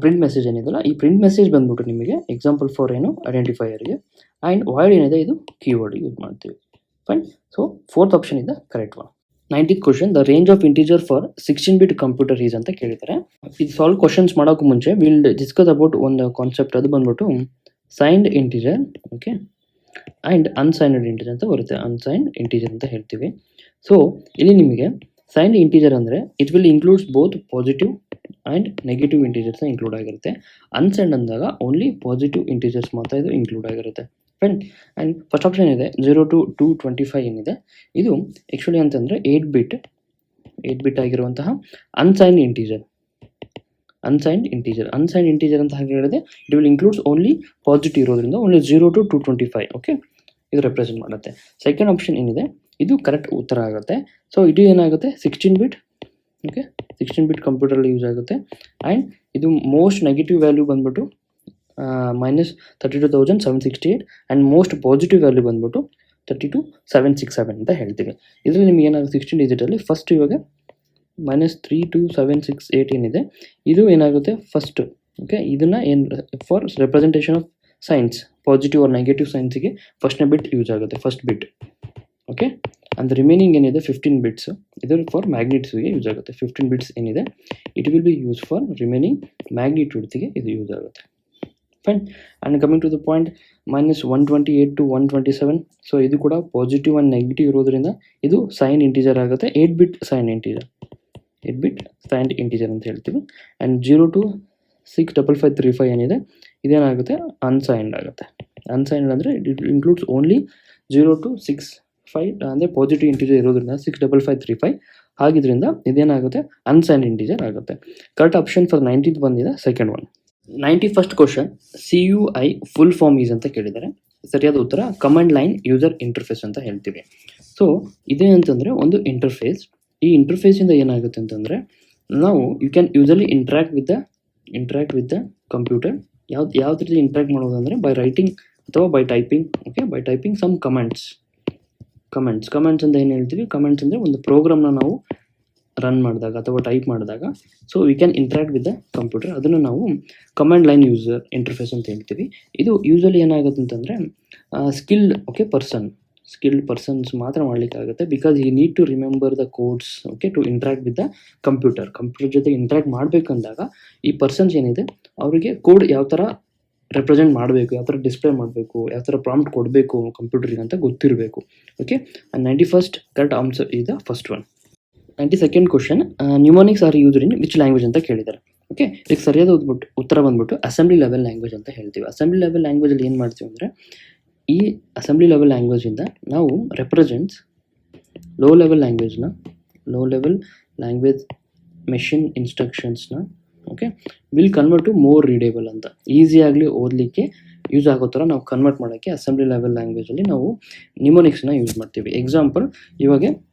ಪ್ರಿಂಟ್ ಮೆಸೇಜ್ ಏನಿದೆಯಲ್ಲ, ಈ ಪ್ರಿಂಟ್ ಮೆಸೇಜ್ ಬಂದ್ಬಿಟ್ಟು ನಿಮಗೆ ಎಕ್ಸಾಂಪಲ್ ಫಾರ್ ಏನು ಐಡೆಂಟಿಫೈಯರ್ಗೆ. ಆ್ಯಂಡ್ ವಾಯ್ಡ್ ಏನಿದೆ ಇದು ಕೀವರ್ಡ್ಗೆ ಯೂಸ್ ಮಾಡ್ತೀವಿ. ಫೈನ್. ಸೊ ಫೋರ್ತ್ ಆಪ್ಷನ್ ಇದೆ correct one. 90th question, the range of integer for 16-bit computer is ಅಂತ ಕೇಳಿದ್ದಾರೆ. ಇದು ಸಾಲ್ವ್ ಕ್ವಶನ್ಸ್ ಮಾಡೋಕ್ಕೂ ಮುಂಚೆ ವಿಲ್ ಡಿಸ್ಕಸ್ ಅಬೌಟ್ ಒಂದು ಕಾನ್ಸೆಪ್ಟ್, ಅದು ಬಂದ್ಬಿಟ್ಟು signed integer, okay, and unsigned integer ಅಂತ ಬರುತ್ತೆ. ಅನ್ಸೈನ್ಡ್ ಇಂಟಿಜರ್ ಅಂತ ಹೇಳ್ತೀವಿ. ಸೊ ಇಲ್ಲಿ ನಿಮಗೆ ಸೈನ್ಡ್ ಇಂಟಿಜರ್ ಅಂದರೆ it will includes both positive and negative integers include ಆಗಿರುತ್ತೆ. ಅನ್ಸೈನ್ಡ್ ಅಂದಾಗ ಓನ್ಲಿ ಪಾಸಿಟಿವ್ ಇಂಟಿಜರ್ಸ್ ಮಾತ್ರ ಇದು ಇನ್ಕ್ಲೂಡ್ ಆಗಿರುತ್ತೆ. ಫೈನ್. ಆ್ಯಂಡ್ ಫಸ್ಟ್ ಆಪ್ಷನ್ ಇದೆ 0 to 225 ಏನಿದೆ, ಇದು ಆ್ಯಕ್ಚುಲಿ ಅಂತಂದರೆ 8 ಬಿಟ್ ಆಗಿರುವಂತಹ ಅನ್ಸೈನ್ಡ್ ಇಂಟಿಜರ್. ಅನ್ಸೈನ್ಡ್ ಇಂಟಿಜರ್ ಅಂತ ಹಾಗೆ ಹೇಳಿದೆ, it will includes only positive ಇರೋದ್ರಿಂದ ಓನ್ಲಿ 0 to 225, ಓಕೆ, ಇದು ರೆಪ್ರೆಸೆಂಟ್ ಮಾಡುತ್ತೆ. ಸೆಕೆಂಡ್ ಆಪ್ಷನ್ ಏನಿದೆ ಇದು ಕರೆಕ್ಟ್ ಉತ್ತರ ಆಗುತ್ತೆ. ಸೊ ಇದು ಏನಾಗುತ್ತೆ 16 ಬಿಟ್, ಓಕೆ, 16 ಬಿಟ್ ಕಂಪ್ಯೂಟರಲ್ಲಿ ಯೂಸ್ ಆಗುತ್ತೆ. ಆ್ಯಂಡ್ ಇದು ಮೋಸ್ಟ್ ನೆಗೆಟಿವ್ ವ್ಯಾಲ್ಯೂ ಬಂದ್ಬಿಟ್ಟು -32,768 ಆ್ಯಂಡ್ ಮೋಸ್ಟ್ ಪಾಸಿಟಿವ್ ವ್ಯಾಲ್ಯೂ ಬಂದ್ಬಿಟ್ಟು 32,767 ಅಂತ ಹೇಳ್ತೀವಿ. ಇದರಲ್ಲಿ ನಿಮ್ಗೆ ಏನಾಗುತ್ತೆ 16 ಡಿಜಿಟಲ್ಲಿ ಫಸ್ಟ್ ಇವಾಗ -32768 ಏನಿದೆ ಇದು ಏನಾಗುತ್ತೆ ಫಸ್ಟ್, ಓಕೆ, ಇದನ್ನು ಏನು for representation of signs positive or negative ಸೈನ್ಸಿಗೆ ಫಸ್ಟ್ನೇ ಬಿಟ್ ಯೂಸ್ ಆಗುತ್ತೆ, first bit, okay. And remaining ಏನಿದೆ 15 ಬಿಟ್ಸ್ ಇದು ಫಾರ್ ಮ್ಯಾಗ್ನಿಟ್ಯೂಡ್ಗೆ ಯೂಸ್ ಆಗುತ್ತೆ. 15 ಬಿಟ್ಸ್ ಏನಿದೆ it will be use for remaining ಮ್ಯಾಗ್ನಿಟ್ಯೂಡ್ಸ್ಗೆ ಇದು ಯೂಸ್ ಆಗುತ್ತೆ. Fine. And coming to the point -128 to 127, so ಇದು ಕೂಡ ಪಾಸಿಟಿವ್ ಆ್ಯಂಡ್ ನೆಗೆಟಿವ್ ಇರೋದ್ರಿಂದ ಇದು ಸೈನ್ ಇಂಟಿಜರ್ ಆಗುತ್ತೆ. 8 ಬಿಟ್ ಸೈನ್ ಇಂಟಿಜರ್ ಅಂತ ಹೇಳ್ತೀವಿ. ಆ್ಯಂಡ್ 0 to 65535 ಏನಿದೆ ಇದೇನಾಗುತ್ತೆ ಅನ್ಸೈನ್ಡ್ ಆಗುತ್ತೆ. ಅನ್ಸೈನ್ಡ್ ಅಂದರೆ ಇಟ್ ಇನ್ಕ್ಲೂಡ್ಸ್ ಓನ್ಲಿ 0 to 65 ಅಂದರೆ ಪಾಸಿಟಿವ್ ಇಂಟಿಜರ್ ಇರೋದ್ರಿಂದ 65535 ಆಗಿದ್ರಿಂದ ಇದೇನಾಗುತ್ತೆ ಅನ್ಸೈನ್ಡ್ ಇಂಟಿಜರ್ ಆಗುತ್ತೆ. ಕರೆಕ್ಟ್ ಆಪ್ಷನ್ ಫಾರ್ 90th ಬಂದಿದೆ second one. 91st question, CUI full form is ಅಂತ ಕೇಳಿದ್ದಾರೆ. ಸರಿಯಾದ ಉತ್ತರ ಕಮಾಂಡ್ ಲೈನ್ ಯೂಸರ್ ಇಂಟರ್ಫೇಸ್ ಅಂತ ಹೇಳ್ತೀವಿ. ಸೊ ಇದೇ ಅಂತಂದರೆ ಒಂದು ಇಂಟರ್ಫೇಸ್. ಈ ಇಂಟರ್ಫೇಸಿಂದ ಏನಾಗುತ್ತೆ ಅಂತಂದರೆ ನಾವು you can usually interact with the computer. ಯಾವ ರೀತಿ ಇಂಟ್ರ್ಯಾಕ್ಟ್ ಮಾಡೋದು ಅಂದರೆ ಬೈ ರೈಟಿಂಗ್ ಅಥವಾ by typing, okay, by typing some comments ಅಂತ ಏನು ಹೇಳ್ತೀವಿ. ಕಮೆಂಟ್ಸ್ ಅಂದರೆ ಒಂದು ಪ್ರೋಗ್ರಾಮ್ನ ನಾವು ರನ್ ಮಾಡಿದಾಗ ಅಥವಾ ಟೈಪ್ ಮಾಡಿದಾಗ so we can interact with the computer, ಅದನ್ನು ನಾವು ಕಮಾಂಡ್ ಲೈನ್ ಯೂಸರ್ ಇಂಟರ್ಫೇಸ್ ಅಂತ ಹೇಳ್ತೀವಿ. ಇದು ಯೂಸಲಿ ಏನಾಗುತ್ತೆ ಅಂತಂದರೆ ಸ್ಕಿಲ್ಡ್ ಪರ್ಸನ್ಸ್ ಮಾತ್ರ ಮಾಡಲಿಕ್ಕಾಗುತ್ತೆ. Because you need to remember the codes, okay, to interact with the computer ಜೊತೆ ಇಂಟ್ರ್ಯಾಕ್ಟ್ ಮಾಡಬೇಕಂದಾಗ ಈ ಪರ್ಸನ್ಸ್ ಏನಿದೆ ಅವರಿಗೆ ಕೋಡ್ ಯಾವ ಥರ ರೆಪ್ರೆಸೆಂಟ್ ಮಾಡಬೇಕು, ಯಾವ ಥರ ಡಿಸ್ಪ್ಲೇ ಮಾಡಬೇಕು, ಯಾವ ಥರ ಪ್ರಾಂಪ್ಟ್ ಕೊಡಬೇಕು ಕಂಪ್ಯೂಟರಿಗೆ ಅಂತ ಗೊತ್ತಿರಬೇಕು, okay. 91st correct answer is the first one. 92nd question, mnemonics are used in which language ಅಂತ ಕೇಳಿದ್ದಾರೆ. ಓಕೆ, ಇದಕ್ಕೆ ಸರಿಯಾದ ಉತ್ತರ ಬಂದ್ಬಿಟ್ಟು ಅಸೆಂಬ್ಲಿ ಲೆವೆಲ್ ಲ್ಯಾಂಗ್ವೇಜ್ ಅಂತ ಹೇಳ್ತೀವಿ. ಅಸೆಂಬ್ಲಿ ಲೆವೆಲ್ ಲ್ಯಾಂಗ್ವೇಜಲ್ಲಿ ಏನು ಮಾಡ್ತೀವಿ ಅಂದರೆ ಈ ಅಸೆಂಬ್ಲಿ ಲೆವೆಲ್ ಲ್ಯಾಂಗ್ವೇಜಿಂದ ನಾವು represents low level language machine ಇನ್ಸ್ಟ್ರಕ್ಷನ್ಸ್ನ, okay, will convert to more readable ಅಂತ ಈಸಿಯಾಗಲಿ ಓದಲಿಕ್ಕೆ ಯೂಸ್ ಆಗೋ ಥರ ನಾವು ಕನ್ವರ್ಟ್ ಮಾಡೋಕ್ಕೆ ಅಸೆಂಬ್ಲಿ ಲೆವೆಲ್ ಲ್ಯಾಂಗ್ವೇಜಲ್ಲಿ ನಾವು ನ್ಯೂಮೋನಿಕ್ಸ್ನ ಯೂಸ್ ಮಾಡ್ತೀವಿ. ಎಕ್ಸಾಂಪಲ್ ಇವಾಗ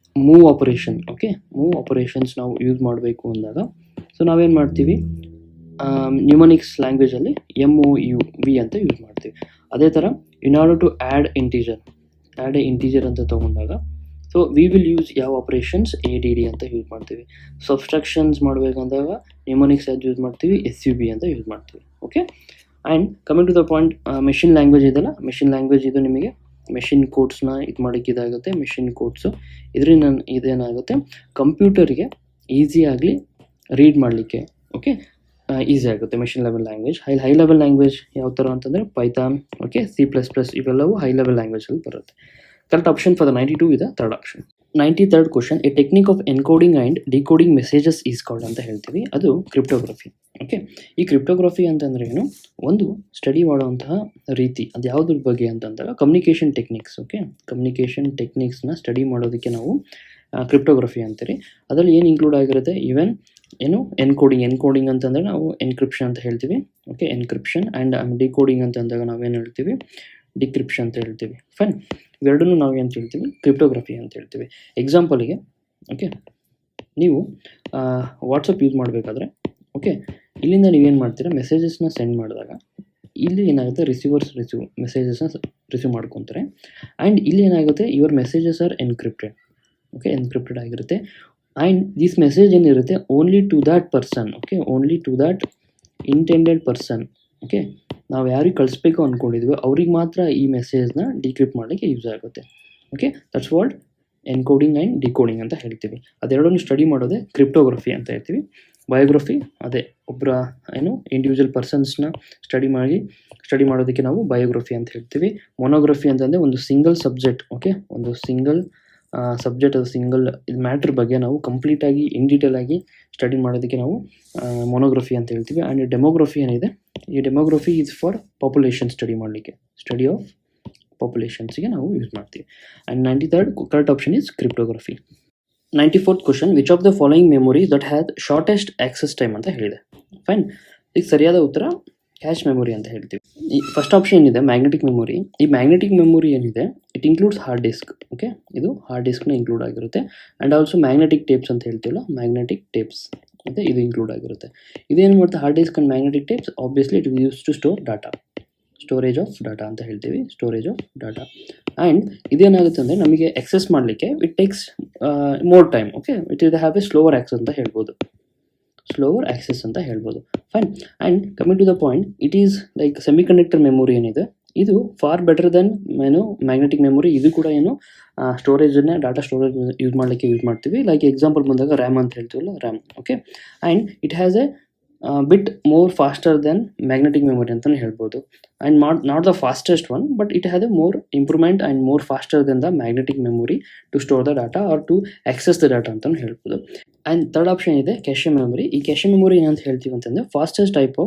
ಮೂವ್ ಆಪರೇಷನ್ಸ್ ನಾವು ಯೂಸ್ ಮಾಡಬೇಕು ಅಂದಾಗ ಸೊ ನಾವೇನು ಮಾಡ್ತೀವಿ ನ್ಯೂಮೋನಿಕ್ಸ್ ಲ್ಯಾಂಗ್ವೇಜಲ್ಲಿ MOUV ಅಂತ ಯೂಸ್ ಮಾಡ್ತೀವಿ. ಅದೇ ಥರ in order to add a integer ಅಂತ ತೊಗೊಂಡಾಗ ಸೊ ವಿ ವಿಲ್ ಯೂಸ್ ಯಾವ ಆಪರೇಷನ್ಸ್ ADD ಅಂತ ಯೂಸ್ ಮಾಡ್ತೀವಿ. ಸಬ್ಸ್ಟ್ರಾಕ್ಷನ್ಸ್ ಮಾಡಬೇಕಂದಾಗ ನ್ಯೂಮೋನಿಕ್ಸ್ ಯಾವ್ದು ಯೂಸ್ ಮಾಡ್ತೀವಿ SUB ಅಂತ ಯೂಸ್ ಮಾಡ್ತೀವಿ, okay. And coming to the point, machine language ಇದೆಲ್ಲ, ಮೆಷಿನ್ ಲ್ಯಾಂಗ್ವೇಜ್ ಇದು ನಿಮಗೆ ಮೆಷಿನ್ ಕೋಡ್ಸ್ನ ಇದು ಮಾಡೋಕ್ಕೆ ಇದಾಗುತ್ತೆ. ಮೆಷಿನ್ ಕೋಡ್ಸು ಇದರಿಂದ ಇದೇನಾಗುತ್ತೆ ಕಂಪ್ಯೂಟರ್ಗೆ ಈಸಿಯಾಗಲಿ ರೀಡ್ ಮಾಡಲಿಕ್ಕೆ, ಓಕೆ, ಈಸಿ ಆಗುತ್ತೆ machine level language. High level language ಯಾವ ಥರ ಅಂತಂದರೆ ಪೈಥಾನ್, ಓಕೆ, C++, ಇವೆಲ್ಲವೂ ಹೈ ಲೆವೆಲ್ ಲ್ಯಾಂಗ್ವೇಜಲ್ಲಿ ಬರುತ್ತೆ. ಕರೆಕ್ಟ್ ಆಪ್ಷನ್ ಫಾರ್ ದ 92 ಇದೆ third option. 93rd question, A technique of encoding and decoding messages is called ಅಂತ ಹೇಳ್ತೀವಿ. ಅದು ಕ್ರಿಪ್ಟೋಗ್ರಫಿ, ಓಕೆ. ಈ ಕ್ರಿಪ್ಟೋಗ್ರಫಿ ಅಂತಂದ್ರೆ ಏನು, ಒಂದು ಸ್ಟಡಿ ಮಾಡುವಂತಹ ರೀತಿ. ಅದು ಯಾವುದ್ರ ಬಗ್ಗೆ ಅಂತಂದಾಗ ಕಮ್ಯುನಿಕೇಷನ್ ಟೆಕ್ನಿಕ್ಸ್, ಓಕೆ, ಕಮ್ಯುನಿಕೇಷನ್ ಟೆಕ್ನಿಕ್ಸ್ನ ಸ್ಟಡಿ ಮಾಡೋದಕ್ಕೆ ನಾವು ಕ್ರಿಪ್ಟೋಗ್ರಫಿ ಅಂತೀರಿ. ಅದರಲ್ಲಿ ಏನು ಇನ್ಕ್ಲೂಡ್ ಆಗಿರುತ್ತೆ, ಈವನ್ ಏನು ಎನ್ಕೋಡಿಂಗ್ ಅಂತಂದರೆ ನಾವು ಎನ್ಕ್ರಿಪ್ಷನ್ ಅಂತ ಹೇಳ್ತೀವಿ, ಓಕೆ, ಎನ್ಕ್ರಿಪ್ಷನ್. ಆ್ಯಂಡ್ ಡಿಕೋಡಿಂಗ್ ಅಂತ ಅಂದಾಗ ನಾವೇನು ಹೇಳ್ತೀವಿ ಡಿಕ್ರಿಪ್ಷನ್ ಅಂತ ಹೇಳ್ತೀವಿ. ಫೈನ್, ಇವೆರಡನ್ನೂ ನಾವು ಏನು ಹೇಳ್ತೀವಿ ಕ್ರಿಪ್ಟೋಗ್ರಫಿ ಅಂತ ಹೇಳ್ತೀವಿ. ಎಕ್ಸಾಂಪಲಿಗೆ, ಓಕೆ, ನೀವು ವಾಟ್ಸಪ್ ಯೂಸ್ ಮಾಡಬೇಕಾದ್ರೆ, ಓಕೆ, ಇಲ್ಲಿಂದ ನೀವೇನು ಮಾಡ್ತೀರಾ ಮೆಸೇಜಸ್ನ ಸೆಂಡ್ ಮಾಡಿದಾಗ ಇಲ್ಲಿ ಏನಾಗುತ್ತೆ ಮೆಸೇಜಸ್ನ ರಿಸೀವ್ ಮಾಡ್ಕೊತಾರೆ. ಆ್ಯಂಡ್ ಇಲ್ಲಿ ಏನಾಗುತ್ತೆ your messages are encrypted, okay, encrypted ಆಗಿರುತ್ತೆ. ಆ್ಯಂಡ್ ದಿಸ್ ಮೆಸೇಜ್ ಏನಿರುತ್ತೆ only to that person, okay, only to that intended person, okay, ನಾವು ಯಾರಿಗೆ ಕಳಿಸ್ಬೇಕು ಅಂದ್ಕೊಂಡಿದ್ವಿ ಅವ್ರಿಗೆ ಮಾತ್ರ ಈ ಮೆಸೇಜ್ನ ಡಿಕ್ರಿಪ್ಟ್ ಮಾಡಲಿಕ್ಕೆ ಯೂಸ್ ಆಗುತ್ತೆ, okay, that's called encoding and decoding ಅಂತ ಹೇಳ್ತೀವಿ. ಅದೆರಡನ್ನು ಸ್ಟಡಿ ಮಾಡೋದೇ ಕ್ರಿಪ್ಟೋಗ್ರಫಿ ಅಂತ ಹೇಳ್ತೀವಿ. ಬಯೋಗ್ರಫಿ ಅದೇ ಒಬ್ಬರ ಇಂಡಿವಿಜುವಲ್ ಪರ್ಸನ್ಸ್ನ ಸ್ಟಡಿ ಮಾಡೋದಕ್ಕೆ ನಾವು ಬಯೋಗ್ರಫಿ ಅಂತ ಹೇಳ್ತೀವಿ. ಮೊನೋಗ್ರಫಿ ಅಂತಂದರೆ ಒಂದು ಸಿಂಗಲ್ ಸಬ್ಜೆಕ್ಟ್, ಓಕೆ, ಒಂದು ಸಿಂಗಲ್ ಸಬ್ಜೆಕ್ಟ್, ಅದು ಸಿಂಗಲ್ ಮ್ಯಾಟ್ರ್ ಬಗ್ಗೆ ನಾವು ಕಂಪ್ಲೀಟಾಗಿ ಇನ್ ಡೀಟೇಲ್ ಆಗಿ ಸ್ಟಡಿ ಮಾಡೋದಕ್ಕೆ ನಾವು ಮೊನೋಗ್ರಫಿ ಅಂತ ಹೇಳ್ತೀವಿ. ಆ್ಯಂಡ್ ಡೆಮೋಗ್ರಫಿ ಏನಿದೆ, ಈ demography is for population study ಮಾಡಲಿಕ್ಕೆ, ಸ್ಟಡಿ ಆಫ್ ಪಾಪ್ಯುಲೇಷನ್ಸ್ಗೆ ನಾವು ಯೂಸ್ ಮಾಡ್ತೀವಿ. And 93rd correct option is cryptography. 94th question, which of the following memory that has shortest access time ಅಂತ ಹೇಳಿದೆ. ಫೈನ್, ಈಗ ಸರಿಯಾದ ಉತ್ತರ ಕ್ಯಾಶ್ ಮೆಮೊರಿ ಅಂತ ಹೇಳ್ತೀವಿ. ಈ ಫಸ್ಟ್ ಆಪ್ಷನ್ ಏನಿದೆ ಮ್ಯಾಗ್ನೆಟಿಕ್ ಮೆಮೊರಿ. ಈ ಮ್ಯಾಗ್ನೆಟಿಕ್ ಮೆಮೊರಿ ಏನಿದೆ it includes hard disk. Okay, ಇದು ಹಾರ್ಡ್ ಡಿಸ್ಕ್ನ ಇನ್ಕ್ಲೂಡ್ ಆಗಿರುತ್ತೆ. ಆ್ಯಂಡ್ ಆಲ್ಸೋ ಮ್ಯಾಗ್ನೆಟಿಕ್ ಟೇಪ್ಸ್ ಅಂತ ಹೇಳ್ತೀವಲ್ಲ, ಮ್ಯಾಗ್ನೆಟಿಕ್ ಟೇಪ್ಸ್ ಮತ್ತು ಇದು ಇನ್ಕ್ಲೂಡ್ ಆಗಿರುತ್ತೆ. ಇದೇನು ಮಾಡುತ್ತೆ, hard disk and magnetic tapes obviously it use to store data, storage of data ಅಂತ ಹೇಳ್ತೀವಿ, ಸ್ಟೋರೇಜ್ ಆಫ್ ಡಾಟಾ. ಆ್ಯಂಡ್ ಇದೇನಾಗುತ್ತೆ ಅಂದರೆ ನಮಗೆ ಎಕ್ಸೆಸ್ ಮಾಡಲಿಕ್ಕೆ it takes more time. Okay, it is have a slower access ಅಂತ ಹೇಳ್ಬೋದು, ಸ್ಲೋವರ್ ಆಕ್ಸೆಸ್ ಅಂತ ಹೇಳ್ಬೋದು. Fine. And coming to the point, it is like semiconductor memory ಏನಿದೆ ಇದು far better than magnetic memory. ಇದು ಕೂಡ ಸ್ಟೋರೇಜನ್ನ ಡಾಟಾ ಸ್ಟೋರೇಜ್ ಯೂಸ್ ಮಾಡಲಿಕ್ಕೆ ಯೂಸ್ ಮಾಡ್ತೀವಿ. ಲೈಕ್ ಎಕ್ಸಾಂಪಲ್ ಬಂದಾಗ ರ್ಯಾಮ್ ಅಂತ ಹೇಳ್ತೀವಲ್ಲ, RAM. Okay, and it has a bit more faster than magnetic memory ಅಂತಲೇ ಹೇಳ್ಬೋದು. And not the fastest one, but it has a more improvement and more faster than the magnetic memory to store the data or to access the data ಅಂತಲೂ ಹೇಳ್ಬೋದು. And third option ಇದೆ ಕ್ಯಾಶೆ memory. ಈ ಕ್ಯಾಶೆ memory ಏನಂತ ಹೇಳ್ತೀವಿ ಅಂತಂದರೆ fastest type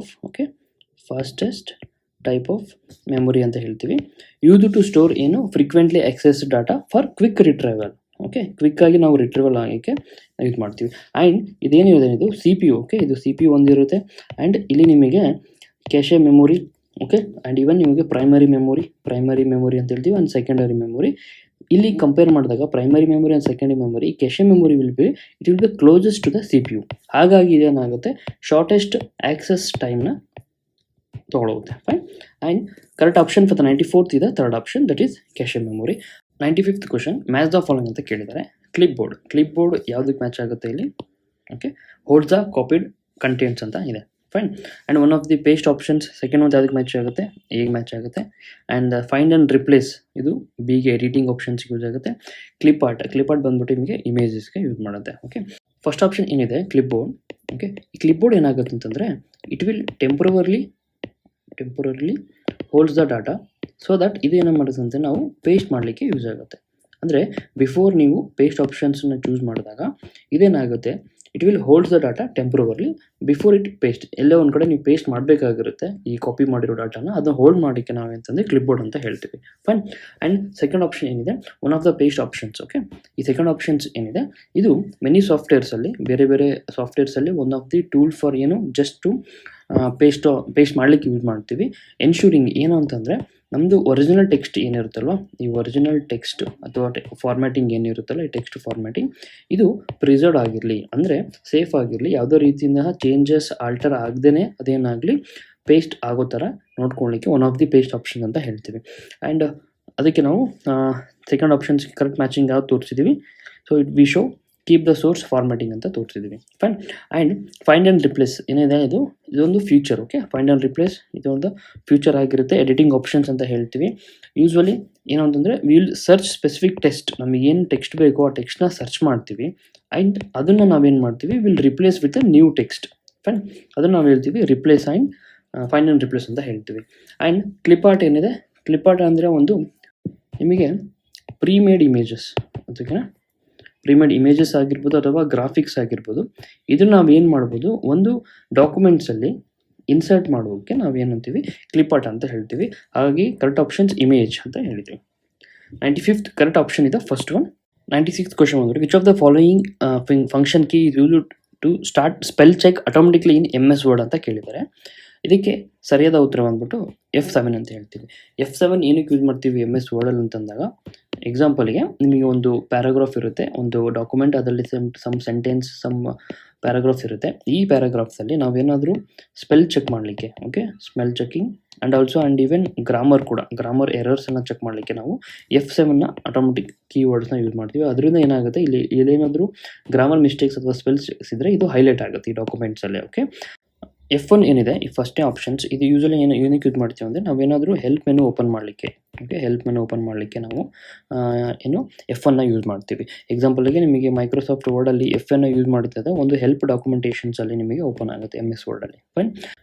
of memory ಅಂತ ಹೇಳ್ತೀವಿ. Use to store frequently access data for quick retrieval. Okay, ಕ್ವಿಕ್ಕಾಗಿ ನಾವು ರಿಟ್ರೈವಲ್ ಆಗೋಕ್ಕೆ ಯೂಸ್ ಮಾಡ್ತೀವಿ. ಆ್ಯಂಡ್ ಇದೇನಿದೆ ಇದು CPU. ಓಕೆ, ಇದು CPU ಒಂದಿರುತ್ತೆ. ಆ್ಯಂಡ್ ಇಲ್ಲಿ ನಿಮಗೆ cache memory, okay, and even ನಿಮಗೆ ಪ್ರೈಮರಿ ಮೆಮೊರಿ ಅಂತ ಹೇಳ್ತೀವಿ, ಆ್ಯಂಡ್ ಸೆಕೆಂಡರಿ ಮೆಮೊರಿ. ಇಲ್ಲಿ ಕಂಪೇರ್ ಮಾಡಿದಾಗ primary memory and secondary memory, cache memory it will be closest to the CPU. ಹಾಗಾಗಿ ಇದೇನಾಗುತ್ತೆ, ಶಾರ್ಟೆಸ್ಟ್ ಆಕ್ಸೆಸ್ ಟೈಮ್ನ ತೊಗೊಳುತ್ತೆ. Fine. And correct option for the 94th ಇದೆ third option, that is cache memory. 95th question, match the following ಅಂತ ಕೇಳಿದ್ದಾರೆ. Clipboard ಯಾವುದಕ್ಕೆ match ಆಗುತ್ತೆ ಇಲ್ಲಿ? Okay, holds the copied contents ಅಂತ ಇದೆ. Fine. And one of the paste options second ಒಂದು ಯಾವುದಕ್ಕೆ ಮ್ಯಾಚ್ ಆಗುತ್ತೆ? ಎಗೆ ಮ್ಯಾಚ್ ಆಗುತ್ತೆ. ಆ್ಯಂಡ್ ಫೈಂಡ್ ಆ್ಯಂಡ್ ರಿಪ್ಲೇಸ್ ಇದು ಬಿಗೆ ಎಡಿಟಿಂಗ್ ಆಪ್ಷನ್ಸ್ಗೆ ಯೂಸ್ ಆಗುತ್ತೆ. ಕ್ಲಿಪ್ ಆರ್ಟ್ ಬಂದ್ಬಿಟ್ಟು ನಿಮಗೆ ಇಮೇಜಸ್ಗೆ ಯೂಸ್ ಮಾಡುತ್ತೆ. ಓಕೆ, ಫಸ್ಟ್ ಆಪ್ಷನ್ ಏನಿದೆ ಕ್ಲಿಪ್ ಬೋರ್ಡ್. ಓಕೆ, ಈ ಕ್ಲಿಪ್ ಬೋರ್ಡ್ ಏನಾಗುತ್ತೆ ಅಂತಂದರೆ it will temporarily holds the data, so that ಇದೇನು ಮಾಡುತ್ತೆ ಅಂತ ನಾವು ಪೇಸ್ಟ್ ಮಾಡಲಿಕ್ಕೆ ಯೂಸ್ ಆಗುತ್ತೆ. ಅಂದರೆ ಬಿಫೋರ್ ನೀವು ಪೇಸ್ಟ್ ಆಪ್ಷನ್ಸನ್ನ ಚೂಸ್ ಮಾಡಿದಾಗ ಇದೇನಾಗುತ್ತೆ, it will holds the data temporarily before it paste. ಎಲ್ಲೇ ಒಂದು ಕಡೆ ನೀವು ಪೇಸ್ಟ್ ಮಾಡಬೇಕಾಗಿರುತ್ತೆ ಈ ಕಾಪಿ ಮಾಡಿರೋ ಡಾಟಾನ, ಅದನ್ನು ಹೋಲ್ಡ್ ಮಾಡೋಕ್ಕೆ ನಾವು ಅಂತಂದರೆ ಕ್ಲಿಪ್ ಬೋರ್ಡ್ ಅಂತ ಹೇಳ್ತೀವಿ. ಫೈನ್. ಆ್ಯಂಡ್ ಸೆಕೆಂಡ್ ಆಪ್ಷನ್ ಏನಿದೆ one of the paste options. Okay, ಈ ಸೆಕೆಂಡ್ ಆಪ್ಷನ್ಸ್ ಏನಿದೆ ಇದು ಮೆನಿ ಸಾಫ್ಟ್ವೇರ್ಸಲ್ಲಿ, ಬೇರೆ ಸಾಫ್ಟ್ವೇರ್ಸಲ್ಲಿ one of the tool for just to paste ಮಾಡಲಿಕ್ಕೆ ಯೂಸ್ ಮಾಡ್ತೀವಿ. ಎನ್ಶೂರಿಂಗ್ ಏನು ಅಂತಂದರೆ ನಮ್ಮದು ಒರಿಜಿನಲ್ ಟೆಕ್ಸ್ಟ್ ಏನಿರುತ್ತಲ್ವ, ಈ ಒರಿಜಿನಲ್ ಟೆಕ್ಸ್ಟ್ ಅಥವಾ ಫಾರ್ಮ್ಯಾಟಿಂಗ್ ಏನಿರುತ್ತಲ್ಲ, ಈ ಟೆಕ್ಸ್ಟ್ ಫಾರ್ಮ್ಯಾಟಿಂಗ್ ಇದು ಪ್ರಿಸರ್ವ್ಡ್ ಆಗಿರಲಿ, ಅಂದರೆ ಸೇಫ್ ಆಗಿರಲಿ, ಯಾವುದೋ ರೀತಿಯಿಂದ ಚೇಂಜಸ್ ಆಲ್ಟರ್ ಆಗದೇ ಅದೇನಾಗಲಿ ಪೇಸ್ಟ್ ಆಗೋ ಥರ ನೋಡ್ಕೊಳ್ಳಿಕ್ಕೆ one of the paste option ಅಂತ ಹೇಳ್ತೀವಿ. ಆ್ಯಂಡ್ ಅದಕ್ಕೆ ನಾವು ಸೆಕೆಂಡ್ ಆಪ್ಷನ್ಸ್ಗೆ ಕರೆಕ್ಟ್ ಮ್ಯಾಚಿಂಗ್ ಯಾವ್ದು ತೋರಿಸಿದ್ದೀವಿ, so it we show keep the source formatting ಅಂತ ತೋರಿಸಿದ್ದೀವಿ. Fine. And find and replace ಏನಿದೆ ಇದೊಂದು feature. Okay, find and replace ಇದೊಂದು ಫ್ಯೂಚರ್ ಆಗಿರುತ್ತೆ. ಎಡಿಟಿಂಗ್ ಆಪ್ಷನ್ಸ್ ಅಂತ ಹೇಳ್ತೀವಿ. ಯೂಶ್ವಲಿ ಏನು ಅಂತಂದರೆ ವಿಲ್ ಸರ್ಚ್ ಸ್ಪೆಸಿಫಿಕ್ ಟೆಕ್ಸ್ಟ್, ನಮಗೇನು ಟೆಕ್ಸ್ಟ್ ಬೇಕೋ ಆ ಟೆಕ್ಸ್ಟ್ನ ಸರ್ಚ್ ಮಾಡ್ತೀವಿ. ಆ್ಯಂಡ್ ಅದನ್ನು ನಾವೇನು ಮಾಡ್ತೀವಿ, will replace with a new text. Fine, ಅದನ್ನು ನಾವು ಹೇಳ್ತೀವಿ replace and find and replace ಅಂತ ಹೇಳ್ತೀವಿ. ಆ್ಯಂಡ್ ಕ್ಲಿಪ್ ಆರ್ಟ್ ಏನಿದೆ, ಕ್ಲಿಪ್ ಆರ್ಟ್ ಅಂದರೆ ಒಂದು ನಿಮಗೆ ಪ್ರೀಮೇಡ್ ಇಮೇಜಸ್, ಓಕೆನಾ, ಪ್ರೀಮೇಡ್ ಇಮೇಜಸ್ ಆಗಿರ್ಬೋದು ಅಥವಾ ಗ್ರಾಫಿಕ್ಸ್ ಆಗಿರ್ಬೋದು, ಇದನ್ನು ನಾವು ಏನು ಮಾಡ್ಬೋದು, ಒಂದು ಡಾಕ್ಯುಮೆಂಟ್ಸಲ್ಲಿ ಇನ್ಸರ್ಟ್ ಮಾಡೋಕ್ಕೆ ನಾವೇನಂತೀವಿ ಕ್ಲಿಪ್ ಆರ್ಟ್ ಅಂತ ಹೇಳ್ತೀವಿ. ಹಾಗಾಗಿ ಕರೆಕ್ಟ್ ಆಪ್ಷನ್ಸ್ ಇಮೇಜ್ ಅಂತ ಹೇಳ್ತೀವಿ. 95th ಕರೆಕ್ಟ್ ಆಪ್ಷನ್ ಇದೆ ಫಸ್ಟ್ ಒನ್. 96th ಕ್ವಶನ್ ಬಂದರೆ which of the following function key is used to start spell check automatically in MS word ಅಂತ ಕೇಳಿದ್ದಾರೆ. ಇದಕ್ಕೆ ಸರಿಯಾದ ಉತ್ತರ ಬಂದ್ಬಿಟ್ಟು F7 ಅಂತ ಹೇಳ್ತೀವಿ. F7 ಏನಕ್ಕೆ ಯೂಸ್ ಮಾಡ್ತೀವಿ MS ವರ್ಡಲ್ಲಿ ಅಂತಂದಾಗ, ಎಕ್ಸಾಂಪಲ್ಗೆ ನಿಮಗೆ ಒಂದು ಪ್ಯಾರಾಗ್ರಾಫ್ ಇರುತ್ತೆ, ಒಂದು ಡಾಕ್ಯುಮೆಂಟ್, ಅದರಲ್ಲಿ ಸಮ್ ಸೆಂಟೆನ್ಸ್, ಸಮ್ ಪ್ಯಾರಾಗ್ರಾಫ್ಸ್ ಇರುತ್ತೆ. ಈ ಪ್ಯಾರಾಗ್ರಾಫ್ಸಲ್ಲಿ ನಾವೇನಾದರೂ ಸ್ಪೆಲ್ ಚೆಕ್ ಮಾಡಲಿಕ್ಕೆ, okay, spell checking and even grammar ಎರರ್ಸನ್ನು ಚೆಕ್ ಮಾಡಲಿಕ್ಕೆ ನಾವು F7ನ ಆಟೋಮೆಟಿಕ್ ಕೀವರ್ಡ್ಸ್ನ ಯೂಸ್ ಮಾಡ್ತೀವಿ. ಅದರಿಂದ ಏನಾಗುತ್ತೆ, ಇಲ್ಲೇನಾದರೂ ಗ್ರಾಮರ್ ಮಿಸ್ಟೇಕ್ಸ್ ಅಥವಾ ಸ್ಪೆಲ್ ಚೆಕ್ಸ್ ಇದ್ದರೆ ಇದು ಹೈಲೈಟ್ ಆಗುತ್ತೆ ಈ ಡಾಕ್ಯುಮೆಂಟ್ಸಲ್ಲಿ. ಓಕೆ, F1 ಏನಿದೆ ಈ ಫಸ್ಟೇ ಆಪ್ಷನ್ಸ್ ಇದು ಯೂಶಲಿ ಏನಕ್ಕೆ ಯೂಸ್ ಮಾಡ್ತೀವಿ ಅಂದರೆ ನಾವೇನಾದರೂ ಹೆಲ್ಪ್ ಮೆನು ಓಪನ್ ಮಾಡಲಿಕ್ಕೆ, ಓಕೆ, ಹೆಲ್ಪ್ ಮೆನು ಓಪನ್ ಮಾಡಲಿಕ್ಕೆ ನಾವು F1ನ ಯೂಸ್ ಮಾಡ್ತೀವಿ. ಎಕ್ಸಾಂಪಲ್ಗೆ ನಿಮಗೆ ಮೈಕ್ರೋಸಾಫ್ಟ್ ವರ್ಡಲ್ಲಿ F1ನ ಯೂಸ್ ಮಾಡ್ತಿದ್ದ ಒಂದು ಹೆಲ್ಪ್ ಡಾಕ್ಯುಮೆಂಟೇಷನ್ಸಲ್ಲಿ ನಿಮಗೆ ಓಪನ್ ಆಗುತ್ತೆ MS ವರ್ಡಲ್ಲಿ. ಫೈನ್.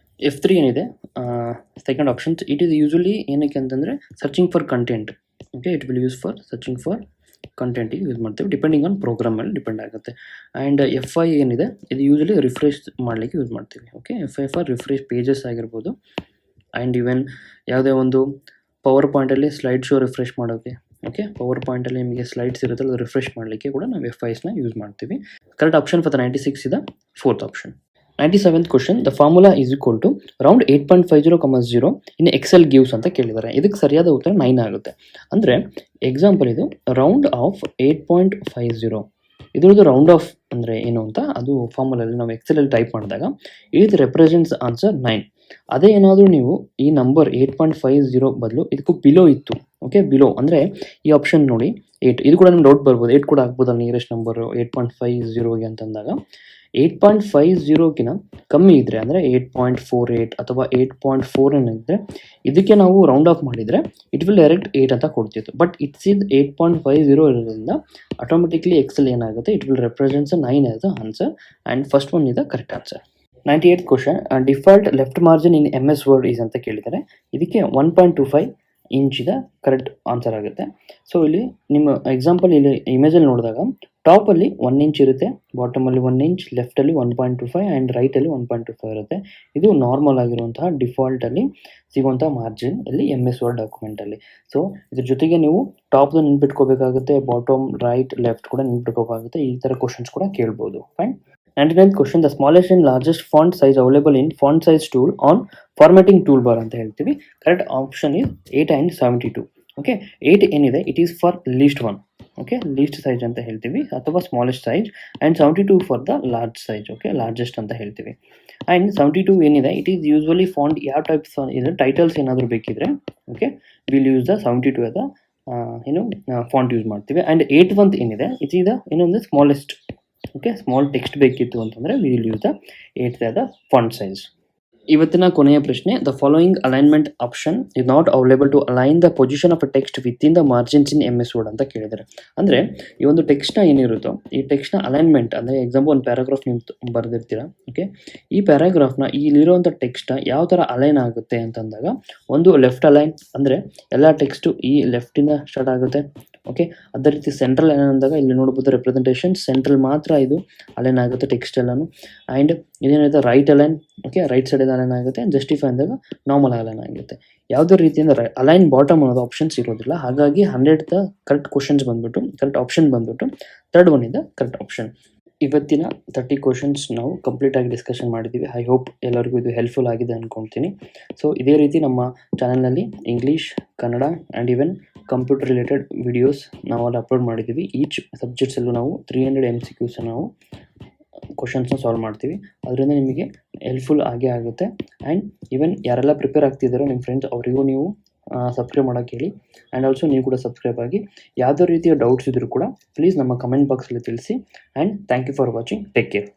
F3 ಏನಿದೆ second options, it is usually ಏನಕ್ಕೆ ಅಂತಂದರೆ searching for content. Okay, it will use for searching for ಕಂಟೆಂಟಿಗೆ ಯೂಸ್ ಮಾಡ್ತೀವಿ, ಡಿಪೆಂಡಿಂಗ್ ಆನ್ ಪ್ರೋಗ್ರಾಮ್ ಮೇಲೆ ಡಿಪೆಂಡ್ ಆಗುತ್ತೆ. ಆ್ಯಂಡ್ F5 ಏನಿದೆ ಇದು ಯೂಶಲಿ ರಿಫ್ರೆಶ್ ಮಾಡಲಿಕ್ಕೆ ಯೂಸ್ ಮಾಡ್ತೀವಿ. Okay, F5 for refresh pages ಆಗಿರ್ಬೋದು. ಆ್ಯಂಡ್ ಈವನ್ ಯಾವುದೇ ಒಂದು ಪವರ್ ಪಾಯಿಂಟಲ್ಲಿ ಸ್ಲೈಡ್ ಶೋ ರಿಫ್ರೆಶ್ ಮಾಡೋಕ್ಕೆ, ಓಕೆ, ಪವರ್ ಪಾಯಿಂಟಲ್ಲಿ ನಿಮಗೆ ಸ್ಲೈಡ್ಸ್ ಇರುತ್ತೆ ಅದು ರಿಫ್ರೆಶ್ ಮಾಡಲಿಕ್ಕೆ ಕೂಡ ನಾವು F5ನ ಯೂಸ್ ಮಾಡ್ತೀವಿ. ಕರೆಕ್ಟ್ ಆಪ್ಷನ್ ಫಾರ್ ದ 96 ಇದೆ fourth option. 97th question, the formula is equal to round 8.50, in Excel gives ಅಂತ ಕೇಳಿದ್ದಾರೆ. ಇದಕ್ಕೆ ಸರಿಯಾದ ಉತ್ತರ 9 ಆಗುತ್ತೆ. ಅಂದರೆ ಎಕ್ಸಾಂಪಲ್ ಇದು ರೌಂಡ್ ಆಫ್ 8.50, ಇದ್ರದ್ದು ರೌಂಡ್ ಆಫ್ ಅಂದರೆ ಏನು ಅಂತ ಅದು ಫಾರ್ಮುಲಲ್ಲಿ ನಾವು ಎಕ್ಸೆಲಲ್ಲಿ ಟೈಪ್ ಮಾಡಿದಾಗ ಇಟ್ ರೆಪ್ರೆಸೆಂಟ್ಸ್ ಆನ್ಸರ್ 9. ಅದೇ ಏನಾದರೂ ನೀವು ಈ ನಂಬರ್ 8.50 ಬದಲು ಇದಕ್ಕೂ ಬಿಲೋ ಇತ್ತು, ಓಕೆ, ಬಿಲೋ ಅಂದರೆ ಈ ಆಪ್ಷನ್ ನೋಡಿ 8, ಇದು ಕೂಡ ನಿಮ್ಗೆ ಡೌಟ್ ಬರ್ಬೋದು, 8 ಕೂಡ ಆಗ್ಬೋದಲ್ಲ ನಿಯರೆಸ್ಟ್ ನಂಬರು 8.50ಗೆ ಅಂತಂದಾಗ 8.50ಗಿನ ಕಮ್ಮಿ ಇದ್ದರೆ ಅಂದರೆ 8.48 ಅಥವಾ 8.49 ಇದ್ದರೆ ಇದಕ್ಕೆ ನಾವು ರೌಂಡ್ ಆಫ್ ಮಾಡಿದರೆ ಇಟ್ ವಿಲ್ ಡೈರೆಕ್ಟ್ 8 ಅಂತ ಕೊಡ್ತಿತ್ತು. ಬಟ್ ಇಟ್ಸ್ ಇದು 8.50 ಇರೋದ್ರಿಂದ ಆಟೋಮೆಟಿಕ್ಲಿ ಎಕ್ಸೆಲ್ ಏನಾಗುತ್ತೆ, it will represents 9 as the answer and first one is the correct answer. 98th question, default left margin in MS word is ಅಂತ ಕೇಳಿದ್ದಾರೆ. ಇದಕ್ಕೆ 1.25 inch ಇದೆ correct answer ಆಗುತ್ತೆ. So ಇಲ್ಲಿ ನಿಮ್ಮ ಎಕ್ಸಾಂಪಲ್ ಇಲ್ಲಿ ಇಮೇಜಲ್ಲಿ ನೋಡಿದಾಗ ಟಾಪಲ್ಲಿ 1 ಇಂಚ್ ಇರುತ್ತೆ, ಬಾಟಮಲ್ಲಿ 1 ಇಂಚ್, ಲೆಫ್ಟಲ್ಲಿ 1.25 ಆ್ಯಂಡ್ ರೈಟಲ್ಲಿ 1.25 ಇರುತ್ತೆ. ಇದು ನಾರ್ಮಲ್ ಆಗಿರುವಂತಹ ಡಿಫಾಲ್ಟಲ್ಲಿ ಸಿಗುವಂಥ ಮಾರ್ಜಿನ್ ಇಲ್ಲಿ MS ವರ್ಡ್ ಡಾಕ್ಯುಮೆಂಟಲ್ಲಿ. ಸೊ ಇದ್ರ ಜೊತೆಗೆ ನೀವು ಟಾಪ್ದು ನೆನ್ಪಿಟ್ಕೋಬೇಕಾಗುತ್ತೆ, ಬಾಟಮ್, ರೈಟ್, ಲೆಫ್ಟ್ ಕೂಡ ನೆನ್ಪಿಟ್ಕೋಬೇಕಾಗುತ್ತೆ. ಈ ಥರ ಕ್ವಶನ್ಸ್ ಕೂಡ ಕೇಳ್ಬೋದು. Fine. 99th question, the smallest and largest font size available in font size tool on formatting tool bar ಅಂತ ಹೇಳ್ತೀವಿ. Correct option is 8 and 72. Okay, 8 ಏನಿದೆ it is for least one, okay, least size ಅಂತ ಹೇಳ್ತೀವಿ ಅಥವಾ smallest size, and 72 for the large size, okay, largest ಅಂತ ಹೇಳ್ತೀವಿ. And 72 ಏನಿದೆ it is usually font ಯಾವ ಟೈಪ್ಸ್ ಇದೆ, ಟೈಟಲ್ಸ್ ಏನಾದರೂ ಬೇಕಿದ್ರೆ, ಓಕೆ, ವಿಲ್ ಯೂಸ್ ದ 72 ಅದ ಫಾಂಟ್ ಯೂಸ್ ಮಾಡ್ತೀವಿ. ಆ್ಯಂಡ್ 81th ಏನಿದೆ ಇಟ್ ಈಸ್ ದ ಇನ್ನೊಂದು ಸ್ಮಾಲೆಸ್ಟ್, ಓಕೆ, ಸ್ಮಾಲ್ ಟೆಕ್ಸ್ಟ್ ಬೇಕಿತ್ತು ಅಂತಂದರೆ V will use the 8th ಆದ ಫಾಂಟ್ ಸೈಜ್. ಇವತ್ತಿನ ಕೊನೆಯ ಪ್ರಶ್ನೆ, the following alignment option is not available to align the position of a text within the margins in MS word ಅಂತ ಕೇಳಿದ್ದಾರೆ. ಅಂದರೆ ಈ ಒಂದು ಟೆಕ್ಸ್ಟ್ನ ಏನಿರುತ್ತೋ ಈ ಟೆಕ್ಸ್ಟ್ನ ಅಲೈನ್ಮೆಂಟ್ ಅಂದರೆ ಎಕ್ಸಾಂಪಲ್ ಒಂದು ಪ್ಯಾರಾಗ್ರಾಫ್ ನೀವು ಬರೆದಿರ್ತೀರ, ಓಕೆ, ಈ ಪ್ಯಾರಾಗ್ರಾಫ್ನ ಇಲ್ಲಿರುವಂಥ ಟೆಕ್ಸ್ಟ್ನ ಯಾವ ಥರ ಅಲೈನ್ ಆಗುತ್ತೆ ಅಂತಂದಾಗ ಒಂದು ಲೆಫ್ಟ್ ಅಲೈನ್ ಅಂದರೆ ಎಲ್ಲ ಟೆಕ್ಸ್ಟು ಈ ಲೆಫ್ಟಿಂದ ಸ್ಟಾರ್ಟ್ ಆಗುತ್ತೆ, ಓಕೆ, ಅದೇ ರೀತಿ ಸೆಂಟ್ರಲ್ ಅಲೈನ್ ಅಂದಾಗ ಇಲ್ಲಿ ನೋಡ್ಬೋದು ರೆಪ್ರೆಸೆಂಟೇಷನ್ ಸೆಂಟ್ರಲ್ ಮಾತ್ರ ಇದು ಅಲೈನ್ ಆಗುತ್ತೆ ಟೆಕ್ಸ್ಟ್ ಎಲ್ಲಾನು. ಆ್ಯಂಡ್ ಇದೇನಿದೆ right align, okay, right side align ಆಗುತ್ತೆ. ಜಸ್ಟಿಫೈ ಅಂದಾಗ ನಾರ್ಮಲ್ ಅಲೈನ್ ಆಗುತ್ತೆ. ಯಾವುದೇ ರೀತಿಯಿಂದ ಅಲೈನ್ ಬಾಟಮ್ ಅನ್ನೋದು ಆಪ್ಷನ್ಸ್ ಇರೋದಿಲ್ಲ. ಹಾಗಾಗಿ 100th ಕರೆಕ್ಟ್ ಕ್ವಶನ್ಸ್ ಬಂದ್ಬಿಟ್ಟು ಕರೆಕ್ಟ್ ಆಪ್ಷನ್ ಬಂದ್ಬಿಟ್ಟು ಥರ್ಡ್ ಒನ್ ಇದೆ ಕರೆಕ್ಟ್ ಆಪ್ಷನ್. ಇವತ್ತಿನ 30 ಕ್ವಶನ್ಸ್ ನಾವು ಕಂಪ್ಲೀಟಾಗಿ ಡಿಸ್ಕಷನ್ ಮಾಡಿದ್ದೀವಿ. ಐ ಹೋಪ್ ಎಲ್ಲರಿಗೂ ಇದು ಹೆಲ್ಪ್ಫುಲ್ ಆಗಿದೆ ಅಂದ್ಕೊಳ್ತೀನಿ. ಸೊ ಇದೇ ರೀತಿ ನಮ್ಮ ಚಾನಲ್ನಲ್ಲಿ English, Kannada and even computer related videos ನಾವೆಲ್ಲ ಅಪ್ಲೋಡ್ ಮಾಡಿದ್ದೀವಿ. ಈಚ್ ಸಬ್ಜೆಕ್ಟ್ಸಲ್ಲೂ ನಾವು 300 MCQs ನಾವು ಕ್ವಶನ್ಸ್ನ ಸಾಲ್ವ್ ಮಾಡ್ತೀವಿ. ಅದರಿಂದ ನಿಮಗೆ ಹೆಲ್ಪ್ಫುಲ್ ಆಗೇ ಆಗುತ್ತೆ. ಆ್ಯಂಡ್ ಈವನ್ ಯಾರೆಲ್ಲ ಪ್ರಿಪೇರ್ ಆಗ್ತಿದ್ದಾರೋ ನಿಮ್ಮ ಫ್ರೆಂಡ್ಸ್ ಅವರಿಗೂ ನೀವು ಸಬ್ಸ್ಕ್ರೈಬ್ ಮಾಡೋಕ್ಕೆ ಹೇಳಿ. ಆ್ಯಂಡ್ ಆಲ್ಸೋ ನೀವು ಕೂಡ ಸಬ್ಸ್ಕ್ರೈಬ್ ಆಗಿ. ಯಾವುದೇ ರೀತಿಯ ಡೌಟ್ಸ್ ಇದ್ದರೂ ಕೂಡ ಪ್ಲೀಸ್ ನಮ್ಮ ಕಮೆಂಟ್ ಬಾಕ್ಸಲ್ಲಿ ತಿಳಿಸಿ. And thank you for watching. Take care.